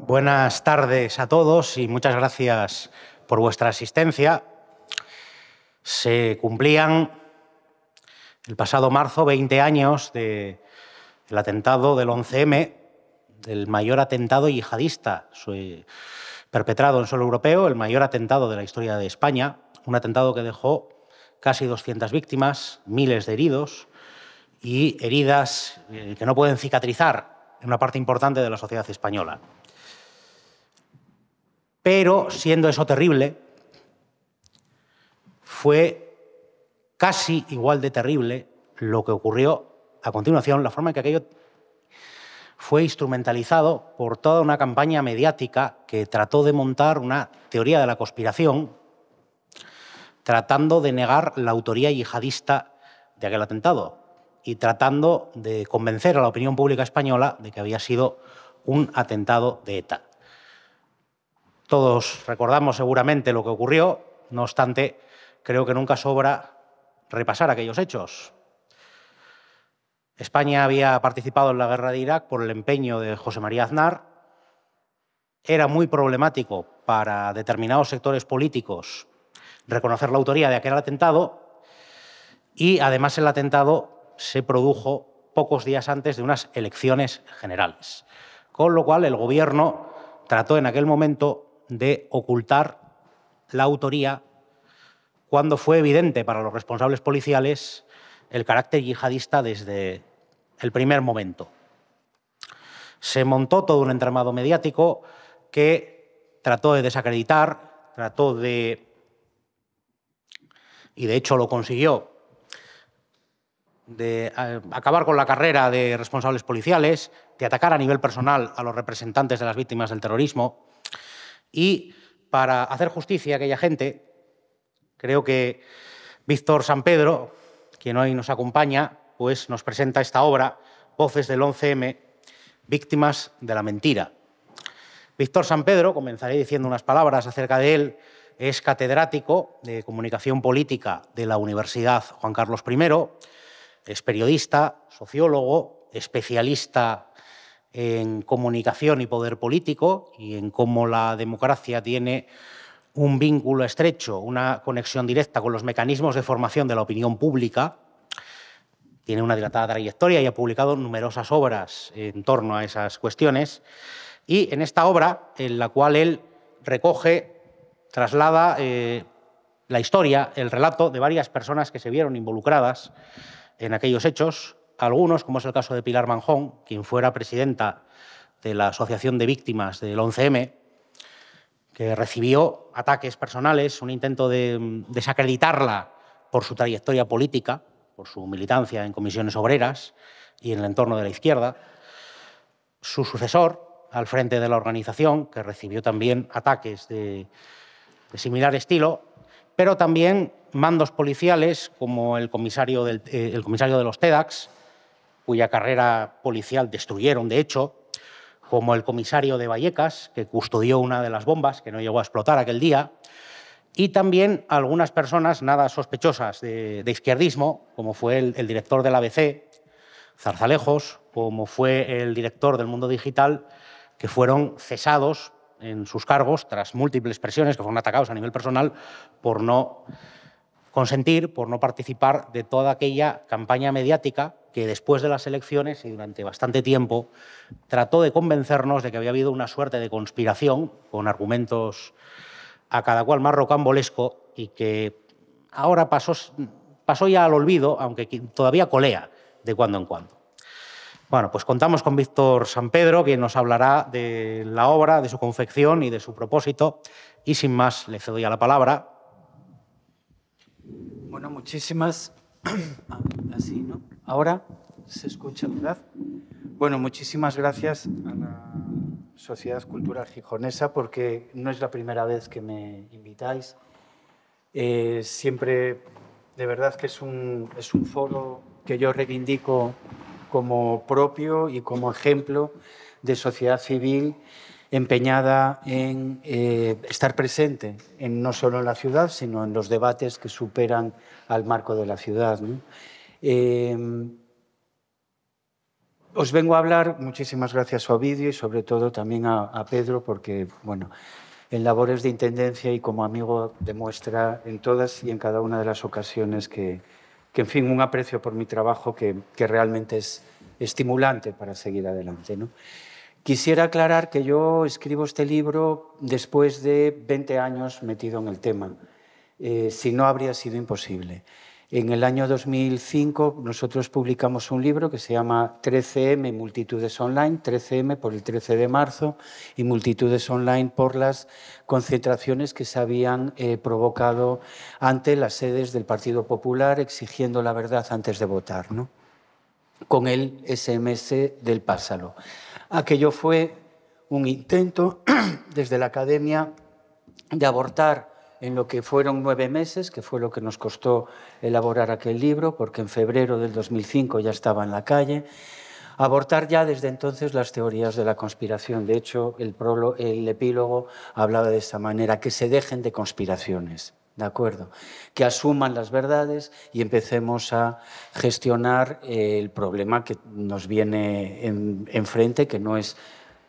Buenas tardes a todos y muchas gracias por vuestra asistencia. Se cumplían el pasado marzo 20 años del atentado del 11M, del mayor atentado yihadista perpetrado en suelo europeo, el mayor atentado de la historia de España, un atentado que dejó casi 200 víctimas, miles de heridos y heridas que no pueden cicatrizar en una parte importante de la sociedad española. Pero, siendo eso terrible, fue casi igual de terrible lo que ocurrió a continuación, la forma en que aquello fue instrumentalizado por toda una campaña mediática que trató de montar una teoría de la conspiración, tratando de negar la autoría yihadista de aquel atentado y tratando de convencer a la opinión pública española de que había sido un atentado de ETA. Todos recordamos seguramente lo que ocurrió, no obstante, creo que nunca sobra repasar aquellos hechos. España había participado en la guerra de Irak por el empeño de José María Aznar. Era muy problemático para determinados sectores políticos reconocer la autoría de aquel atentado y, además, el atentado se produjo pocos días antes de unas elecciones generales, con lo cual el Gobierno trató en aquel momento de ocultar la autoría cuando fue evidente para los responsables policiales el carácter yihadista desde el primer momento. Se montó todo un entramado mediático que trató de desacreditar, y de hecho lo consiguió, de acabar con la carrera de responsables policiales, de atacar a nivel personal a los representantes de las víctimas del terrorismo. Y para hacer justicia a aquella gente, creo que Víctor Sampedro, quien hoy nos acompaña, pues nos presenta esta obra, Voces del 11M, víctimas de la mentira. Víctor Sampedro, comenzaré diciendo unas palabras acerca de él, es catedrático de Comunicación Política de la Universidad Juan Carlos I, es periodista, sociólogo, especialista en comunicación y poder político y en cómo la democracia tiene un vínculo estrecho, una conexión directa con los mecanismos de formación de la opinión pública. Tiene una dilatada trayectoria y ha publicado numerosas obras en torno a esas cuestiones. Y en esta obra, en la cual él recoge, traslada la historia, el relato de varias personas que se vieron involucradas en aquellos hechos, algunos, como es el caso de Pilar Manjón, quien fuera presidenta de la Asociación de Víctimas del 11M, que recibió ataques personales, un intento de desacreditarla por su trayectoria política, por su militancia en comisiones obreras y en el entorno de la izquierda. Su sucesor al frente de la organización, que recibió también ataques de similar estilo, pero también mandos policiales como el comisario de los TEDx, cuya carrera policial destruyeron, de hecho, como el comisario de Vallecas, que custodió una de las bombas que no llegó a explotar aquel día, y también algunas personas nada sospechosas de izquierdismo, como fue el director del ABC, Zarzalejos, como fue el director del Mundo Digital, que fueron cesados en sus cargos tras múltiples presiones, que fueron atacados a nivel personal por no consentir, por no participar de toda aquella campaña mediática que después de las elecciones y durante bastante tiempo trató de convencernos de que había habido una suerte de conspiración con argumentos a cada cual más rocambolesco y que ahora pasó ya al olvido, aunque todavía colea de cuando en cuando. Bueno, pues contamos con Víctor Sampedro, quien nos hablará de la obra, de su confección y de su propósito. Y sin más, le cedo ya la palabra. Bueno, muchísimas... Así, ¿no? Ahora se escucha, ¿verdad? Bueno, muchísimas gracias a la Sociedad Cultural Gijonesa, porque no es la primera vez que me invitáis. Siempre, de verdad que es un foro que yo reivindico como propio y como ejemplo de sociedad civil empeñada en estar presente no solo en la ciudad, sino en los debates que superan al marco de la ciudad, ¿no? Os vengo a hablar, muchísimas gracias a Ovidio y sobre todo también a Pedro, porque, bueno, en labores de intendencia y como amigo demuestra en todas y en cada una de las ocasiones que en fin, un aprecio por mi trabajo que realmente es estimulante para seguir adelante, ¿no? Quisiera aclarar que yo escribo este libro después de 20 años metido en el tema. Si no, habría sido imposible. En el año 2005 nosotros publicamos un libro que se llama 13M Multitudes Online, 13M por el 13 de marzo y Multitudes Online por las concentraciones que se habían provocado ante las sedes del Partido Popular exigiendo la verdad antes de votar, ¿no? Con el SMS del Pásalo. Aquello fue un intento desde la academia de abortar en lo que fueron 9 meses, que fue lo que nos costó elaborar aquel libro, porque en febrero del 2005 ya estaba en la calle, abortar ya desde entonces las teorías de la conspiración. De hecho, el epílogo hablaba de esa manera, que se dejen de conspiraciones, ¿de acuerdo? Que asuman las verdades y empecemos a gestionar el problema que nos viene enfrente, que no es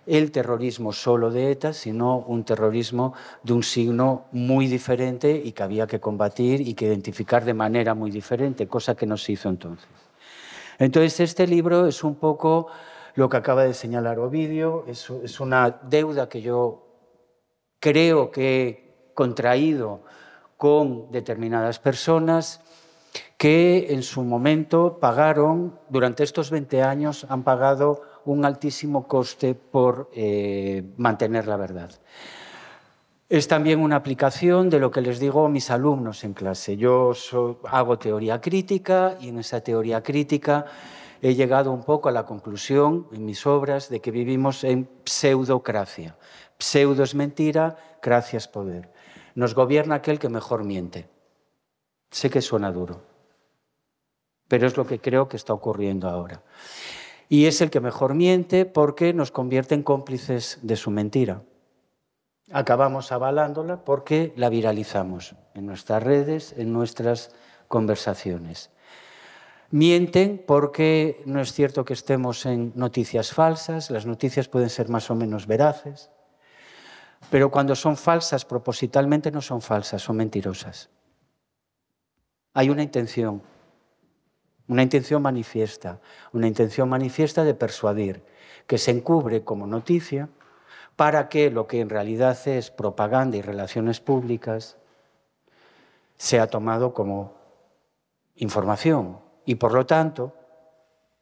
el terrorismo solo de ETA, sino un terrorismo de un signo muy diferente y que había que combatir y que identificar de manera muy diferente, cosa que no se hizo entonces. Entonces, este libro es un poco lo que acaba de señalar Ovidio, es una deuda que yo creo que he contraído con determinadas personas que en su momento pagaron, durante estos 20 años, han pagado un altísimo coste por mantener la verdad. Es también una aplicación de lo que les digo a mis alumnos en clase. Yo hago teoría crítica y en esa teoría crítica he llegado un poco a la conclusión en mis obras de que vivimos en pseudocracia. Pseudo es mentira, cracia es poder. Nos gobierna aquel que mejor miente. Sé que suena duro, pero es lo que creo que está ocurriendo ahora. Y es el que mejor miente porque nos convierte en cómplices de su mentira. Acabamos avalándola porque la viralizamos en nuestras redes, en nuestras conversaciones. Mienten porque no es cierto que estemos en noticias falsas, las noticias pueden ser más o menos veraces, pero cuando son falsas propositalmente no son falsas, son mentirosas. Hay una intención manifiesta de persuadir, que se encubre como noticia para que lo que en realidad es propaganda y relaciones públicas sea tomado como información y, por lo tanto,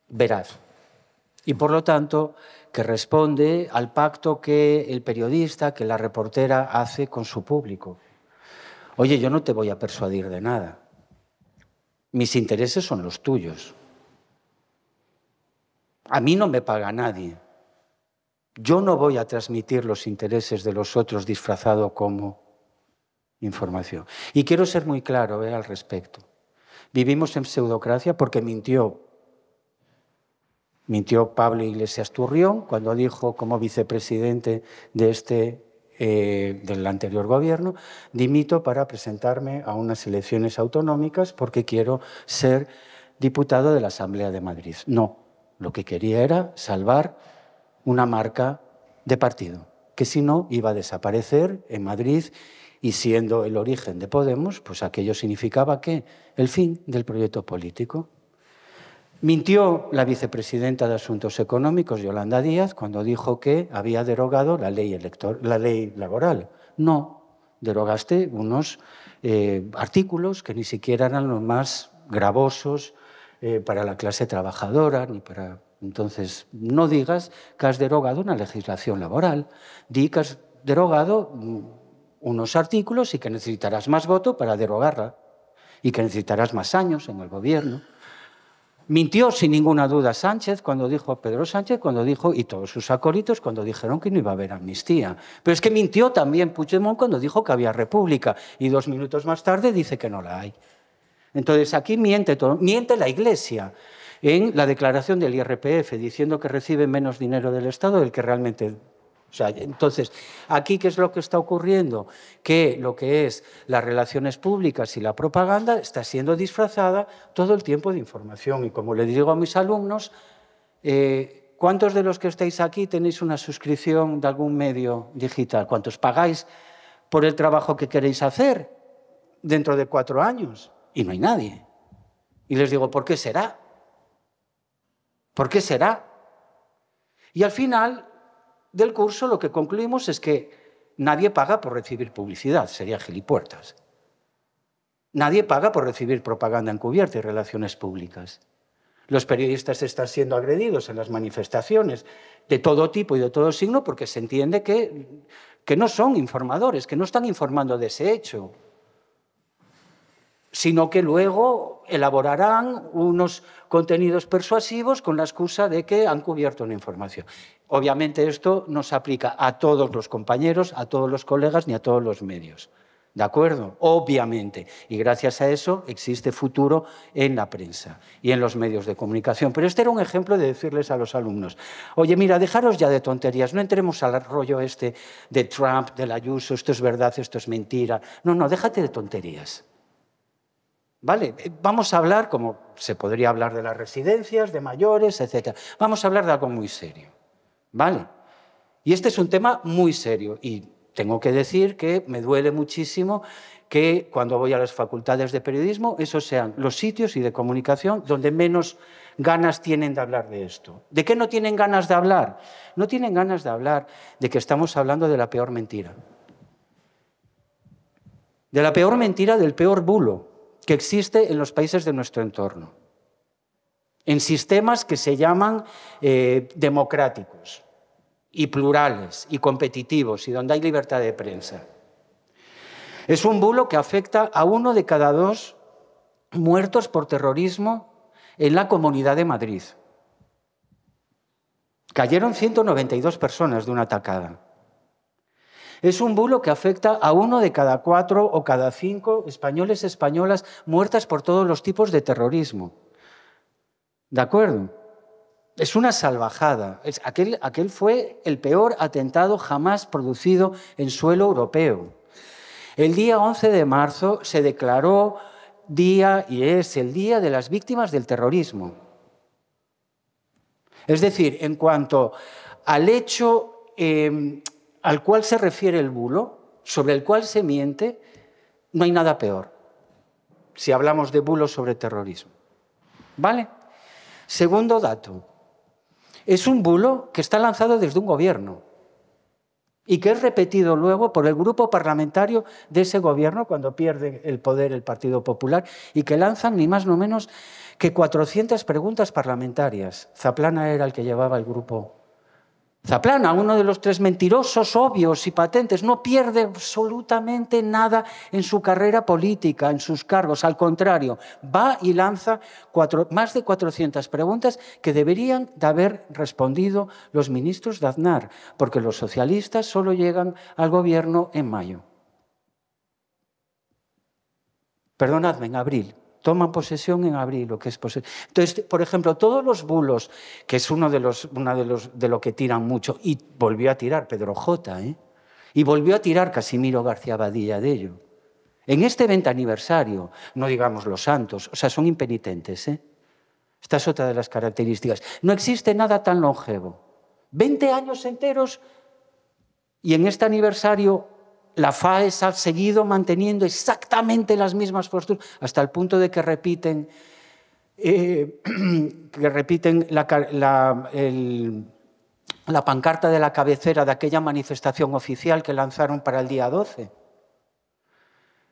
veraz. Y, por lo tanto, que responde al pacto que el periodista, que la reportera hace con su público. Oye, yo no te voy a persuadir de nada. Mis intereses son los tuyos. A mí no me paga nadie. Yo no voy a transmitir los intereses de los otros disfrazado como información. Y quiero ser muy claro al respecto. Vivimos en pseudocracia porque mintió Pablo Iglesias Turrión cuando dijo como vicepresidente del anterior gobierno, dimito para presentarme a unas elecciones autonómicas porque quiero ser diputado de la Asamblea de Madrid. No, lo que quería era salvar una marca de partido, que si no iba a desaparecer en Madrid y siendo el origen de Podemos, pues aquello significaba que el fin del proyecto político. Mintió la vicepresidenta de Asuntos Económicos, Yolanda Díaz, cuando dijo que había derogado la ley laboral. No, derogaste unos artículos que ni siquiera eran los más gravosos para la clase trabajadora, ni para... Entonces, no digas que has derogado una legislación laboral, di que has derogado unos artículos y que necesitarás más voto para derogarla y que necesitarás más años en el gobierno. Mintió sin ninguna duda Pedro Sánchez, cuando dijo, y todos sus acólitos, cuando dijeron que no iba a haber amnistía. Pero es que mintió también Puigdemont cuando dijo que había república y 2 minutos más tarde dice que no la hay. Entonces aquí miente la Iglesia en la declaración del IRPF diciendo que recibe menos dinero del Estado del que realmente... O sea, entonces, aquí, ¿qué es lo que está ocurriendo? Que lo que es las relaciones públicas y la propaganda está siendo disfrazada todo el tiempo de información. Y como le digo a mis alumnos, ¿Cuántos de los que estáis aquí tenéis una suscripción de algún medio digital? ¿Cuántos pagáis por el trabajo que queréis hacer dentro de 4 años? Y no hay nadie. Y les digo, ¿por qué será? ¿Por qué será? Y al final del curso lo que concluimos es que nadie paga por recibir publicidad, sería gilipuertas. Nadie paga por recibir propaganda encubierta y relaciones públicas. Los periodistas están siendo agredidos en las manifestaciones de todo tipo y de todo signo porque se entiende que no son informadores, que no están informando de ese hecho, sino que luego elaborarán unos contenidos persuasivos con la excusa de que han cubierto una información. Obviamente esto no se aplica a todos los compañeros, a todos los colegas ni a todos los medios. ¿De acuerdo? Obviamente. Y gracias a eso existe futuro en la prensa y en los medios de comunicación. Pero este era un ejemplo de decirles a los alumnos, oye, mira, dejaros ya de tonterías, no entremos al rollo este de Trump, del Ayuso, esto es verdad, esto es mentira. No, déjate de tonterías. ¿Vale? Vamos a hablar, como se podría hablar de las residencias, de mayores, etc. Vamos a hablar de algo muy serio. ¿Vale? Y este es un tema muy serio y tengo que decir que me duele muchísimo que cuando voy a las facultades de periodismo, esos sean los sitios y de comunicación donde menos ganas tienen de hablar de esto. ¿De qué no tienen ganas de hablar? No tienen ganas de hablar de que estamos hablando de la peor mentira. De la peor mentira, del peor bulo que existe en los países de nuestro entorno. En sistemas que se llaman democráticos y plurales y competitivos y donde hay libertad de prensa. Es un bulo que afecta a 1 de cada 2 muertos por terrorismo en la Comunidad de Madrid. Cayeron 192 personas de una atacada. Es un bulo que afecta a 1 de cada 4 o cada 5 españoles y españolas muertas por todos los tipos de terrorismo. ¿De acuerdo? Es una salvajada. Aquel fue el peor atentado jamás producido en suelo europeo. El día 11 de marzo se declaró día, y es el Día de las Víctimas del Terrorismo. Es decir, en cuanto al hecho al cual se refiere el bulo, sobre el cual se miente, no hay nada peor, si hablamos de bulos sobre terrorismo. ¿Vale? Segundo dato. Es un bulo que está lanzado desde un gobierno y que es repetido luego por el grupo parlamentario de ese gobierno cuando pierde el poder el Partido Popular y que lanzan ni más ni menos que 400 preguntas parlamentarias. Zaplana era el que llevaba el grupo. Zaplana, uno de los 3 mentirosos obvios y patentes, no pierde absolutamente nada en su carrera política, en sus cargos. Al contrario, va y lanza más de 400 preguntas que deberían de haber respondido los ministros de Aznar, porque los socialistas solo llegan al gobierno en mayo. Perdonadme, en abril. Toman posesión en abril, lo que es posesión. Entonces, por ejemplo, todos los bulos, que es uno de lo que tiran mucho, y volvió a tirar Pedro J., y volvió a tirar Casimiro García Badilla de ello. En este 20 aniversario, no digamos los santos, o sea, son impenitentes, Esta es otra de las características. No existe nada tan longevo. 20 años enteros, y en este aniversario la FAES ha seguido manteniendo exactamente las mismas posturas, hasta el punto de que repiten la pancarta de la cabecera de aquella manifestación oficial que lanzaron para el día 12.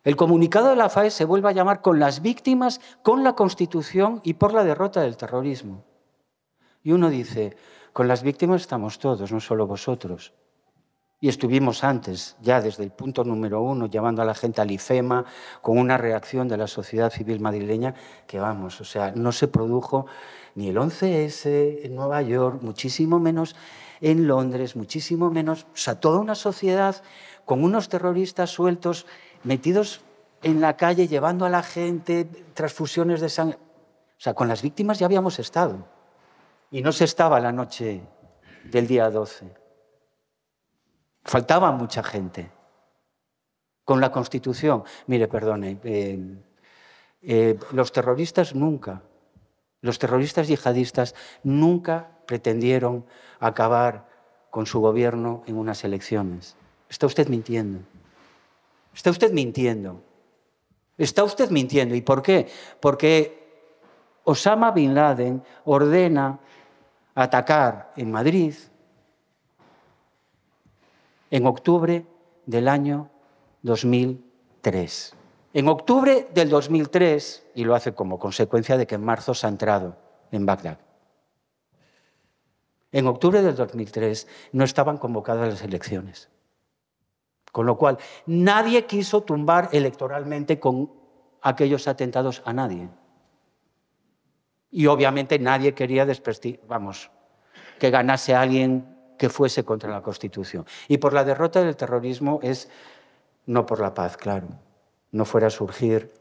El comunicado de la FAES se vuelve a llamar con las víctimas, con la Constitución y por la derrota del terrorismo. Y uno dice, con las víctimas estamos todos, no solo vosotros. Y estuvimos antes, ya desde el punto número 1, llevando a la gente al IFEMA, con una reacción de la sociedad civil madrileña que, vamos, o sea, no se produjo ni el 11S en Nueva York, muchísimo menos en Londres, muchísimo menos, o sea, toda una sociedad con unos terroristas sueltos, metidos en la calle, llevando a la gente transfusiones de sangre. O sea, con las víctimas ya habíamos estado. Y no se estaba la noche del día 12. Faltaba mucha gente. Con la Constitución, mire, perdone, los terroristas nunca Los terroristas yihadistas nunca pretendieron acabar con su gobierno en unas elecciones. Está usted mintiendo. Está usted mintiendo. Está usted mintiendo. ¿Y por qué? Porque Osama Bin Laden ordena atacar en Madrid en octubre del año 2003. En octubre del 2003, y lo hace como consecuencia de que en marzo se ha entrado en Bagdad. En octubre del 2003 no estaban convocadas las elecciones. Con lo cual, nadie quiso tumbar electoralmente con aquellos atentados a nadie. Y obviamente nadie quería que ganase a alguien que fuese contra la Constitución. Y por la derrota del terrorismo es no por la paz, claro. No fuera a surgir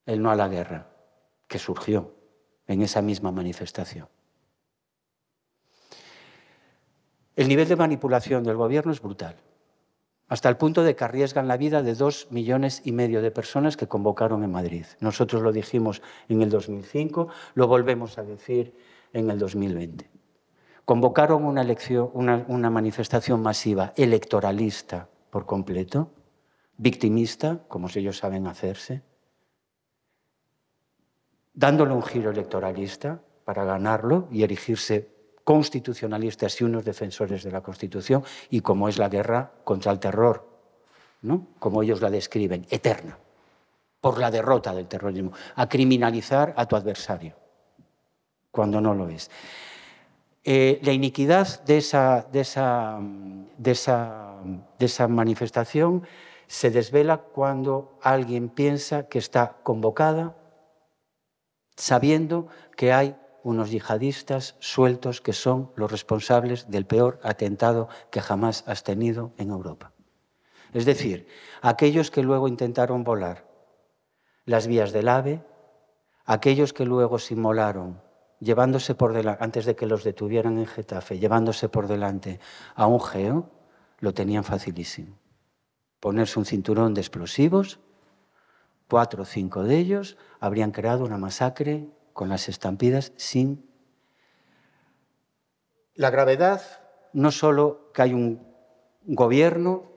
el no a la guerra, que surgió en esa misma manifestación. El nivel de manipulación del gobierno es brutal, hasta el punto de que arriesgan la vida de 2,5 millones de personas que convocaron en Madrid. Nosotros lo dijimos en el 2005, lo volvemos a decir en el 2020. Convocaron una manifestación masiva electoralista por completo, victimista, como ellos saben hacerse, dándole un giro electoralista para ganarlo y erigirse constitucionalistas y unos defensores de la Constitución, y como es la guerra contra el terror, ¿no? Como ellos la describen, eterna, por la derrota del terrorismo, a criminalizar a tu adversario, cuando no lo es. La iniquidad de esa manifestación se desvela cuando alguien piensa que está convocada sabiendo que hay unos yihadistas sueltos que son los responsables del peor atentado que jamás has tenido en Europa. Es decir, aquellos que luego intentaron volar las vías del AVE, aquellos que luego se inmolaron llevándose por delante, antes de que los detuvieran en Getafe, llevándose por delante a un geo, lo tenían facilísimo. Ponerse un cinturón de explosivos, 4 o 5 de ellos habrían creado una masacre con las estampidas sin... La gravedad, no solo que hay un gobierno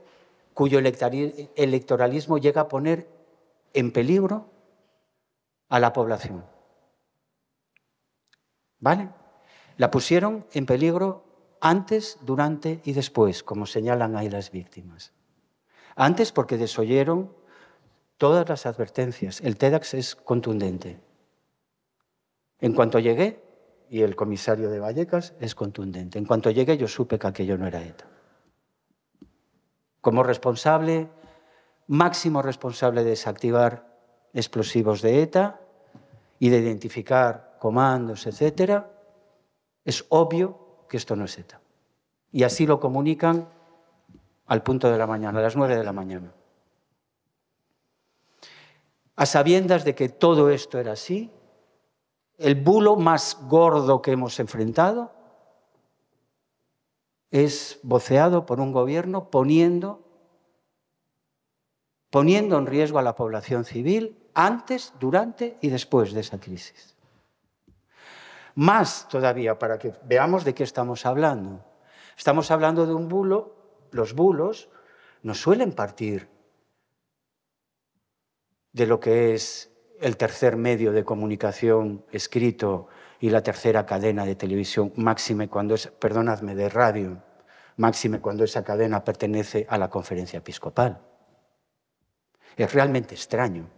cuyo electoralismo llega a poner en peligro a la población. ¿Vale? La pusieron en peligro antes, durante y después, como señalan ahí las víctimas. Antes porque desoyeron todas las advertencias. El TEDx es contundente. En cuanto llegué, y el comisario de Vallecas es contundente, en cuanto llegué yo supe que aquello no era ETA. Como responsable, máximo responsable de desactivar explosivos de ETA y de identificar comandos, etcétera, es obvio que esto no es ETA. Y así lo comunican al punto de la mañana, a las 9 de la mañana. A sabiendas de que todo esto era así, el bulo más gordo que hemos enfrentado es voceado por un gobierno poniendo en riesgo a la población civil antes, durante y después de esa crisis. Más todavía, para que veamos de qué estamos hablando. Estamos hablando de un bulo. Los bulos no suelen partir de lo que es el tercer medio de comunicación escrito y la tercera cadena de televisión, máxime cuando es, perdonadme, de radio, máxime cuando esa cadena pertenece a la Conferencia Episcopal. Es realmente extraño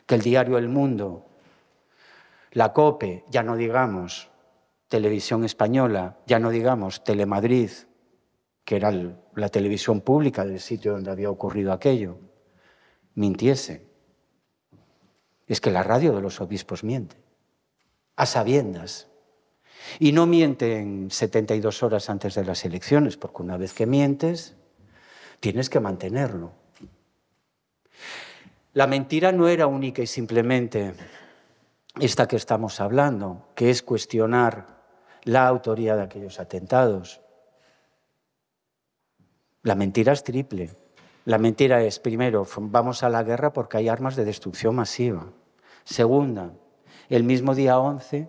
que el diario El Mundo, la COPE, ya no digamos Televisión Española, ya no digamos Telemadrid, que era la televisión pública del sitio donde había ocurrido aquello, mintiese. Es que la radio de los obispos miente, a sabiendas. Y no miente en 72 horas antes de las elecciones, porque una vez que mientes, tienes que mantenerlo. La mentira no era única y simplemente esta que estamos hablando, que es cuestionar la autoría de aquellos atentados. La mentira es triple. La mentira es, primero, vamos a la guerra porque hay armas de destrucción masiva. Segunda, el mismo día 11,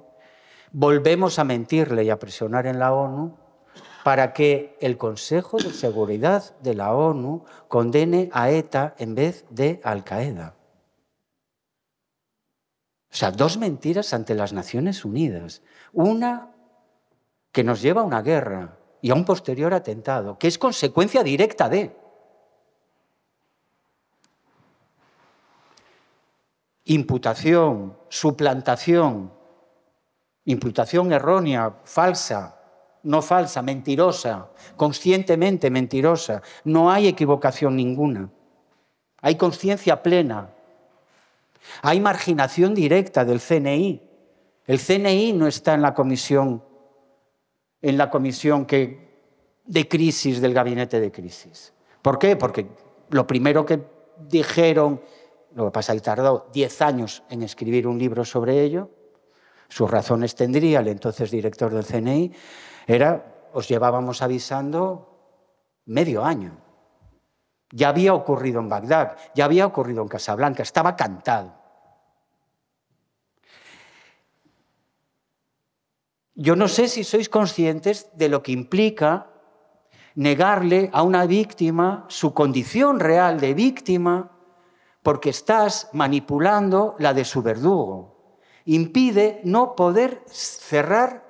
volvemos a mentirle y a presionar en la ONU para que el Consejo de Seguridad de la ONU condene a ETA en vez de Al-Qaeda. O sea, dos mentiras ante las Naciones Unidas. Una que nos lleva a una guerra y a un posterior atentado, que es consecuencia directa de. Imputación, suplantación, imputación errónea, falsa, no falsa, mentirosa, conscientemente mentirosa. No hay equivocación ninguna. Hay conciencia plena. Hay marginación directa del CNI. El CNI no está en la comisión de crisis del gabinete de crisis. ¿Por qué? Porque lo primero que dijeron, lo que pasa es que tardó 10 años en escribir un libro sobre ello, sus razones tendría el entonces director del CNI, era, os llevábamos avisando medio año. Ya había ocurrido en Bagdad, ya había ocurrido en Casablanca, estaba cantado. Yo no sé si sois conscientes de lo que implica negarle a una víctima su condición real de víctima porque estás manipulando la de su verdugo. Impide no poder cerrar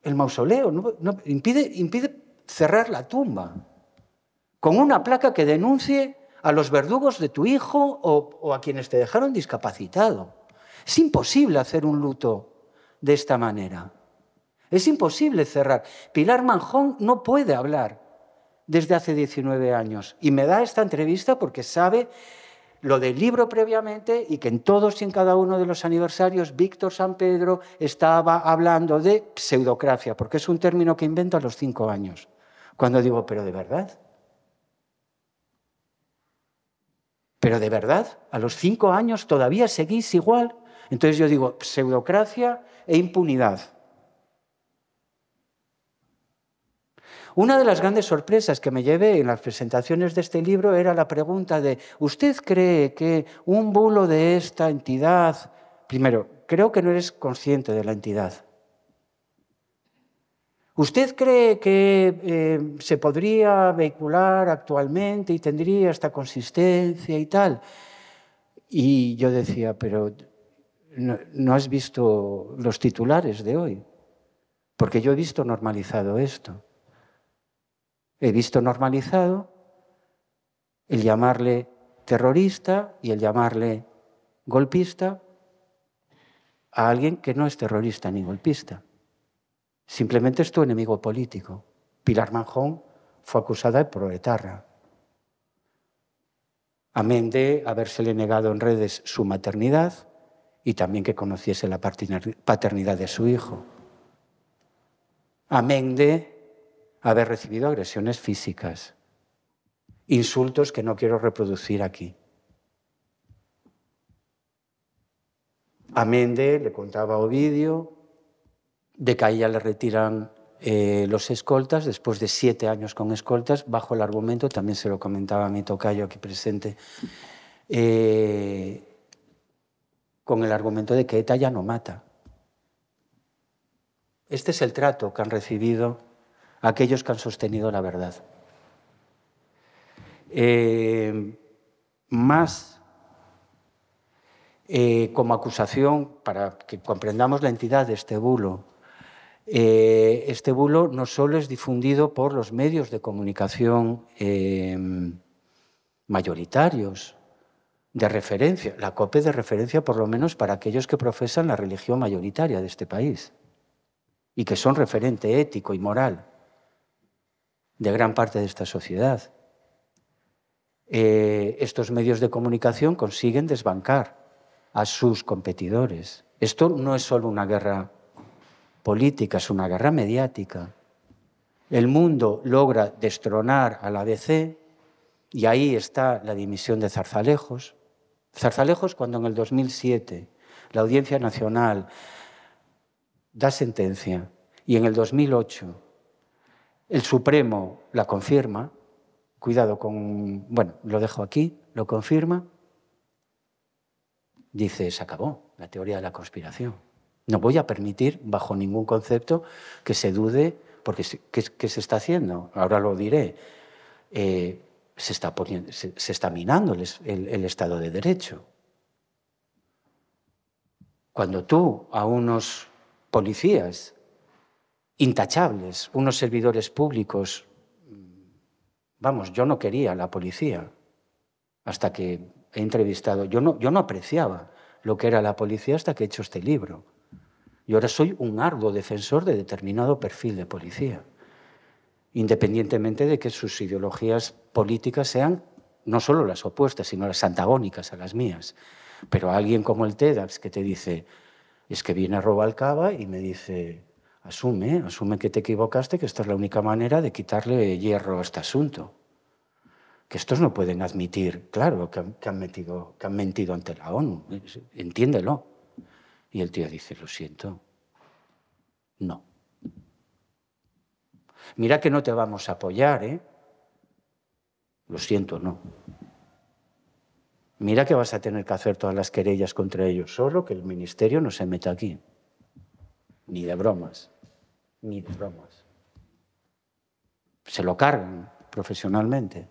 el mausoleo, impide cerrar la tumba con una placa que denuncie a los verdugos de tu hijo o a quienes te dejaron discapacitado. Es imposible hacer un luto de esta manera. Es imposible cerrar. Pilar Manjón no puede hablar desde hace 19 años y me da esta entrevista porque sabe lo del libro previamente y que en todos y en cada uno de los aniversarios Víctor Sampedro estaba hablando de pseudocracia, porque es un término que invento a los 5 años. Cuando digo, ¿pero de verdad? ¿Pero de verdad? ¿A los 5 años todavía seguís igual? Entonces yo digo, pseudocracia e impunidad. Una de las grandes sorpresas que me llevé en las presentaciones de este libro era la pregunta de, ¿usted cree que un bulo de esta entidad... Primero, creo que no eres consciente de la entidad. ¿Usted cree que se podría vehicular actualmente y tendría esta consistencia y tal? Y yo decía, pero ¿no has visto los titulares de hoy? Porque yo he visto normalizado esto. He visto normalizado el llamarle terrorista y el llamarle golpista a alguien que no es terrorista ni golpista. Simplemente es tu enemigo político. Pilar Manjón fue acusada de proetarra. Amén de habérsele negado en redes su maternidad y también que conociese la paternidad de su hijo. Amén de haber recibido agresiones físicas, insultos que no quiero reproducir aquí. Amén de, le contaba Ovidio, de que a ella le retiran los escoltas, después de 7 años con escoltas, bajo el argumento, también se lo comentaba a mi tocayo aquí presente, con el argumento de que ETA ya no mata. Este es el trato que han recibido aquellos que han sostenido la verdad. Más como acusación, para que comprendamos la entidad de este bulo no solo es difundido por los medios de comunicación mayoritarios, de referencia, la COPE de referencia por lo menos para aquellos que profesan la religión mayoritaria de este país y que son referente ético y moral de gran parte de esta sociedad. Estos medios de comunicación consiguen desbancar a sus competidores. Esto no es solo una guerra política, es una guerra mediática. El Mundo logra destronar a la ABC y ahí está la dimisión de Zarzalejos. Zarzalejos, cuando en el 2007 la Audiencia Nacional da sentencia y en el 2008 el Supremo la confirma, cuidado con... Bueno, lo dejo aquí, lo confirma. dice, se acabó la teoría de la conspiración. No voy a permitir, bajo ningún concepto, que se dude, porque ¿qué se está haciendo? Ahora lo diré. Se está minando el Estado de Derecho. Cuando tú a unos policías intachables, unos servidores públicos, vamos, yo no quería la policía hasta que he entrevistado, yo no apreciaba lo que era la policía hasta que he hecho este libro. Y ahora soy un arduo defensor de determinado perfil de policía, independientemente de que sus ideologías políticas sean no solo las opuestas, sino las antagónicas a las mías. Pero alguien como el TEDx que te dice, es que viene Rubalcaba y me dice, asume que te equivocaste, que esta es la única manera de quitarle hierro a este asunto. Que estos no pueden admitir, claro, que han mentido ante la ONU, entiéndelo. Y el tío dice, lo siento, no. Mira que no te vamos a apoyar, ¿eh? Lo siento, no. Mira que vas a tener que hacer todas las querellas contra ellos, solo que el ministerio no se meta aquí. Ni de bromas, ni de bromas. Se lo cargan profesionalmente.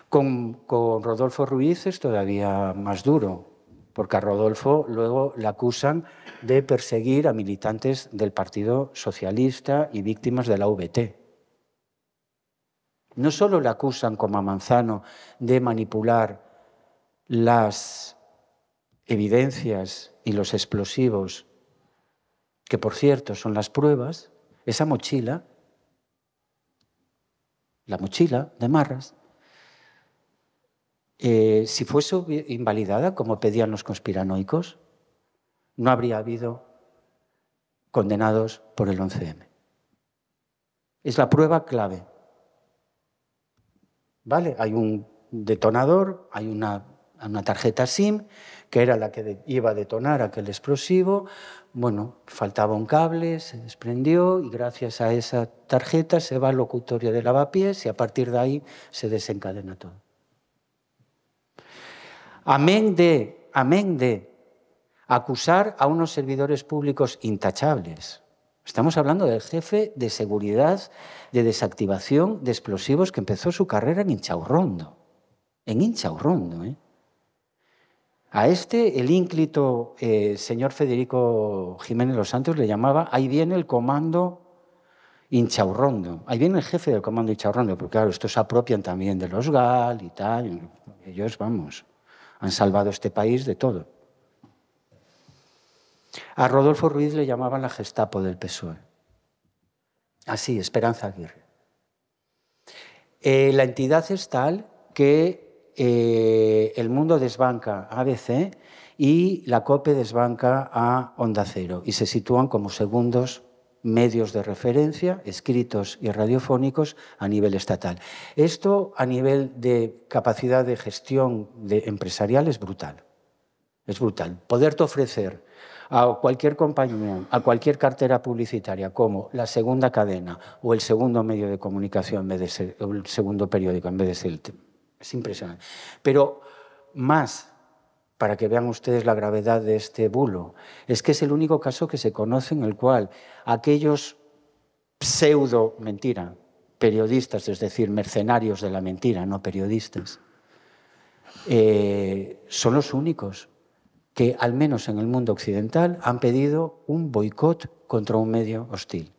Con Rodolfo Ruiz es todavía más duro, porque a Rodolfo luego le acusan de perseguir a militantes del Partido Socialista y víctimas de la VT. No solo le acusan, como a Manzano, de manipular las evidencias y los explosivos, que por cierto son las pruebas, esa mochila, la mochila de Marras, si fuese invalidada, como pedían los conspiranoicos, no habría habido condenados por el 11M. Es la prueba clave. ¿Vale? Hay un detonador, hay una tarjeta SIM, que era la que iba a detonar aquel explosivo. Bueno, faltaba un cable, se desprendió y gracias a esa tarjeta se va al locutorio de Lavapiés y a partir de ahí se desencadena todo. Amén de acusar a unos servidores públicos intachables. Estamos hablando del jefe de seguridad de desactivación de explosivos que empezó su carrera en Inchaurrondo. En Inchaurrondo, ¿eh? A este, el ínclito señor Federico Jiménez Los Santos le llamaba, ahí viene el comando Inchaurrondo. Ahí viene el jefe del comando Inchaurrondo, porque claro, estos se apropian también de los GAL y tal. Ellos, vamos, han salvado este país de todo. A Rodolfo Ruiz le llamaban la Gestapo del PSOE. Así, Esperanza Aguirre. La entidad es tal que El Mundo desbanca a ABC y la COPE desbanca a Onda Cero y se sitúan como segundos medios de referencia, escritos y radiofónicos a nivel estatal. Esto a nivel de capacidad de gestión empresarial es brutal. Es brutal. Poderte ofrecer a cualquier compañía, a cualquier cartera publicitaria como la segunda cadena o el segundo medio de comunicación en vez de ser el segundo periódico en vez de ser es impresionante. Pero más, para que vean ustedes la gravedad de este bulo, es que es el único caso que se conoce en el cual aquellos mentira, periodistas, es decir, mercenarios de la mentira, no periodistas, son los únicos que, al menos en el mundo occidental, han pedido un boicot contra un medio hostil.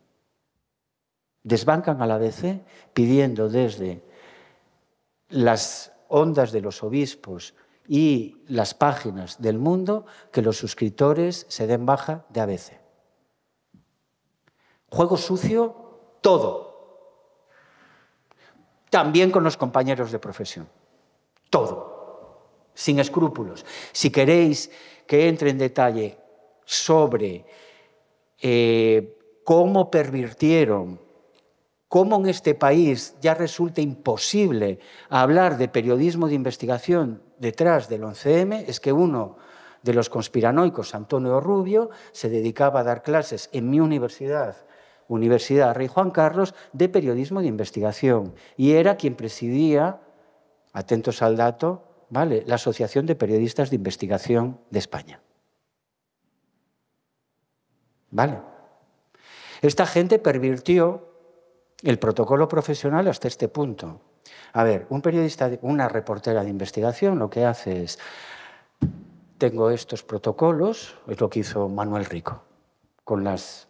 Desbancan a la ABC pidiendo desde las ondas de los obispos y las páginas del Mundo que los suscriptores se den baja de ABC. Juego sucio, todo. También con los compañeros de profesión. Todo. Sin escrúpulos. Si queréis que entre en detalle sobre cómo pervirtieron, cómo en este país ya resulta imposible hablar de periodismo de investigación detrás del 11M, es que uno de los conspiranoicos, Antonio Rubio, se dedicaba a dar clases en mi universidad, Universidad Rey Juan Carlos, de periodismo de investigación. Y era quien presidía, atentos al dato, ¿vale? La Asociación de Periodistas de Investigación de España. ¿Vale? Esta gente pervirtió el protocolo profesional hasta este punto. A ver, un periodista, una reportera de investigación lo que hace es, tengo estos protocolos, es lo que hizo Manuel Rico.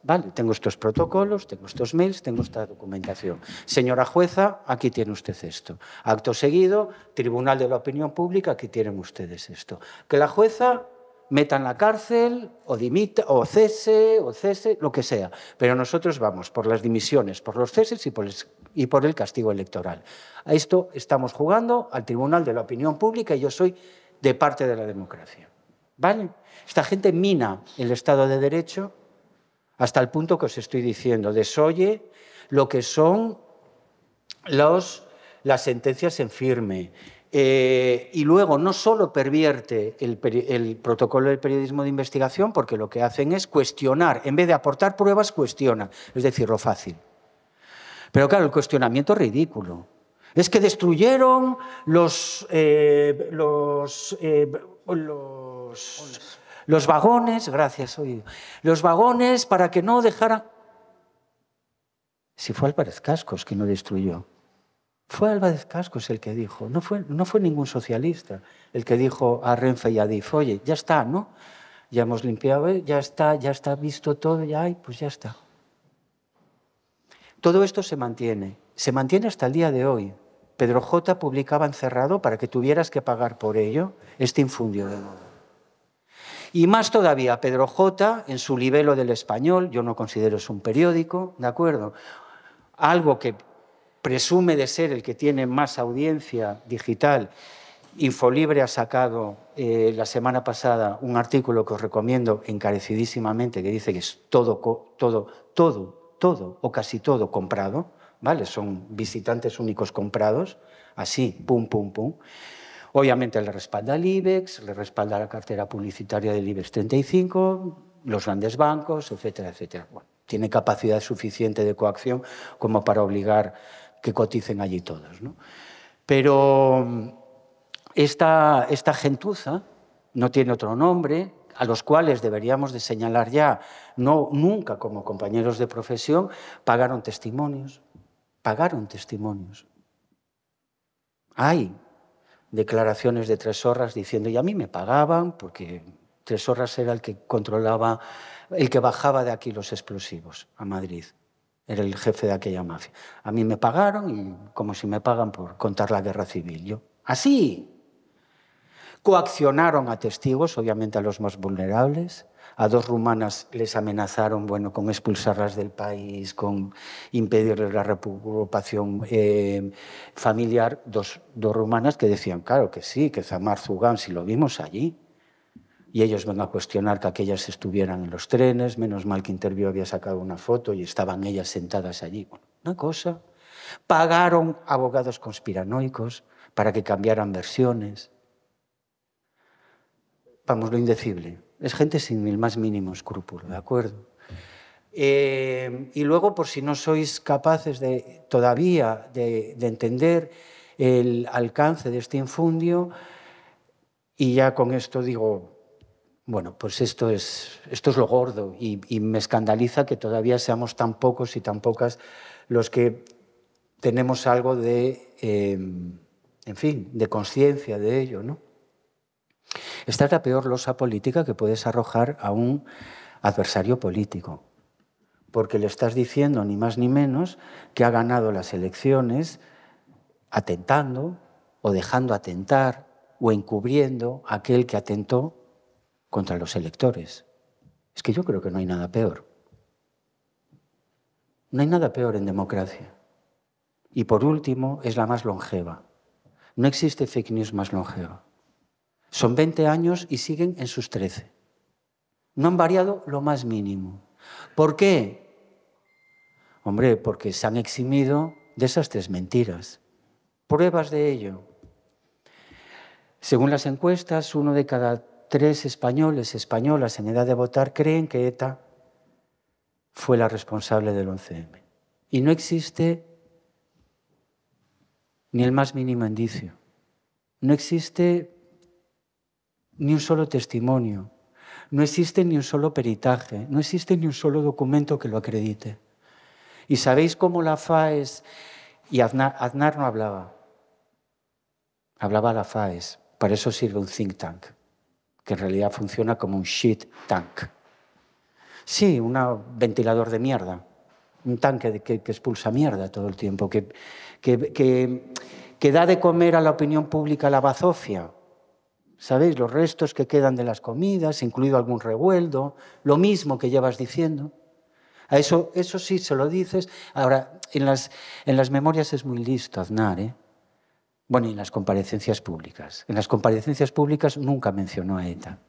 Vale, tengo estos protocolos, tengo estos mails, tengo esta documentación. Señora jueza, aquí tiene usted esto. Acto seguido, Tribunal de la Opinión Pública, aquí tienen ustedes esto. Que la jueza meta en la cárcel, o dimita, o cese, lo que sea. Pero nosotros vamos por las dimisiones, por los ceses y por el castigo electoral. A esto estamos jugando al Tribunal de la Opinión Pública y yo soy de parte de la democracia. ¿Vale? Esta gente mina el Estado de Derecho hasta el punto que os estoy diciendo, desoye lo que son las sentencias en firme. Y luego no solo pervierte el protocolo del periodismo de investigación, porque lo que hacen es cuestionar, en vez de aportar pruebas, cuestionan, es decir, lo fácil. Pero claro, el cuestionamiento es ridículo. Es que destruyeron los vagones, gracias, los vagones para que no dejaran... Si fue Álvarez Cascos quien lo destruyó. Fue Álvarez Cascos el que dijo, no fue ningún socialista el que dijo a Renfe y a Adif, oye, ya está, ¿no? Ya hemos limpiado, ya está visto todo, pues ya está. Todo esto se mantiene hasta el día de hoy. Pedro J. publicaba encerrado para que tuvieras que pagar por ello este infundio de moda. Y más todavía, Pedro J., en su libelo del Español, yo no considero es un periódico, ¿de acuerdo? Algo que presume de ser el que tiene más audiencia digital. Infolibre ha sacado la semana pasada un artículo que os recomiendo encarecidísimamente, que dice que es todo o casi todo comprado, ¿vale? Son visitantes únicos comprados, así, pum, pum, pum. Obviamente le respalda el IBEX, le respalda la cartera publicitaria del IBEX 35, los grandes bancos, etcétera, etcétera. Bueno, tiene capacidad suficiente de coacción como para obligar que coticen allí todos, ¿no? Pero esta gentuza no tiene otro nombre, a los cuales deberíamos de señalar ya, no nunca como compañeros de profesión, pagaron testimonios. Hay declaraciones de Tresorras diciendo, y a mí me pagaban, porque Tresorras era el que controlaba, el que bajaba de aquí los explosivos a Madrid. Era el jefe de aquella mafia. A mí me pagaron, y como si me pagan por contar la guerra civil. Yo, así. Coaccionaron a testigos, obviamente a los más vulnerables. A 2 rumanas les amenazaron, bueno, con expulsarlas del país, con impedirles la reagrupación familiar. Dos rumanas que decían, claro que sí, que Zamar Zugán, si lo vimos allí. Y ellos van a cuestionar que aquellas estuvieran en los trenes, menos mal que Interview había sacado una foto y estaban ellas sentadas allí. Bueno, una cosa. Pagaron abogados conspiranoicos para que cambiaran versiones. Vamos, lo indecible. Es gente sin el más mínimo escrúpulo, ¿de acuerdo? Y luego, por si no sois capaces todavía de entender el alcance de este infundio, y ya con esto digo, bueno, pues esto es lo gordo, y me escandaliza que todavía seamos tan pocos y tan pocas los que tenemos algo de, en fin, de conciencia de ello, ¿no? Esta es la peor losa política que puedes arrojar a un adversario político, porque le estás diciendo ni más ni menos que ha ganado las elecciones atentando o dejando atentar o encubriendo a aquel que atentó contra los electores. Es que yo creo que no hay nada peor. No hay nada peor en democracia. Y por último, es la más longeva. No existe fake news más longeva. Son 20 años y siguen en sus 13. No han variado lo más mínimo. ¿Por qué? Hombre, porque se han eximido de esas 3 mentiras. Pruebas de ello. Según las encuestas, 1 de cada 3 españoles, españolas en edad de votar creen que ETA fue la responsable del 11M. Y no existe ni el más mínimo indicio. No existe ni un solo testimonio, no existe ni un solo peritaje, no existe ni un solo documento que lo acredite. ¿Y sabéis cómo la FAES y Aznar no hablaba? Hablaba la FAES, para eso sirve un think tank, que en realidad funciona como un shit tank. Sí, un ventilador de mierda, un tanque que expulsa mierda todo el tiempo, que da de comer a la opinión pública la bazofia. ¿Sabéis? Los restos que quedan de las comidas, incluido algún revueldo, lo mismo que llevas diciendo. A eso sí se lo dices. Ahora, en las memorias es muy listo Aznar, ¿eh? Bueno, y en las comparecencias públicas. En las comparecencias públicas nunca mencionó a ETA.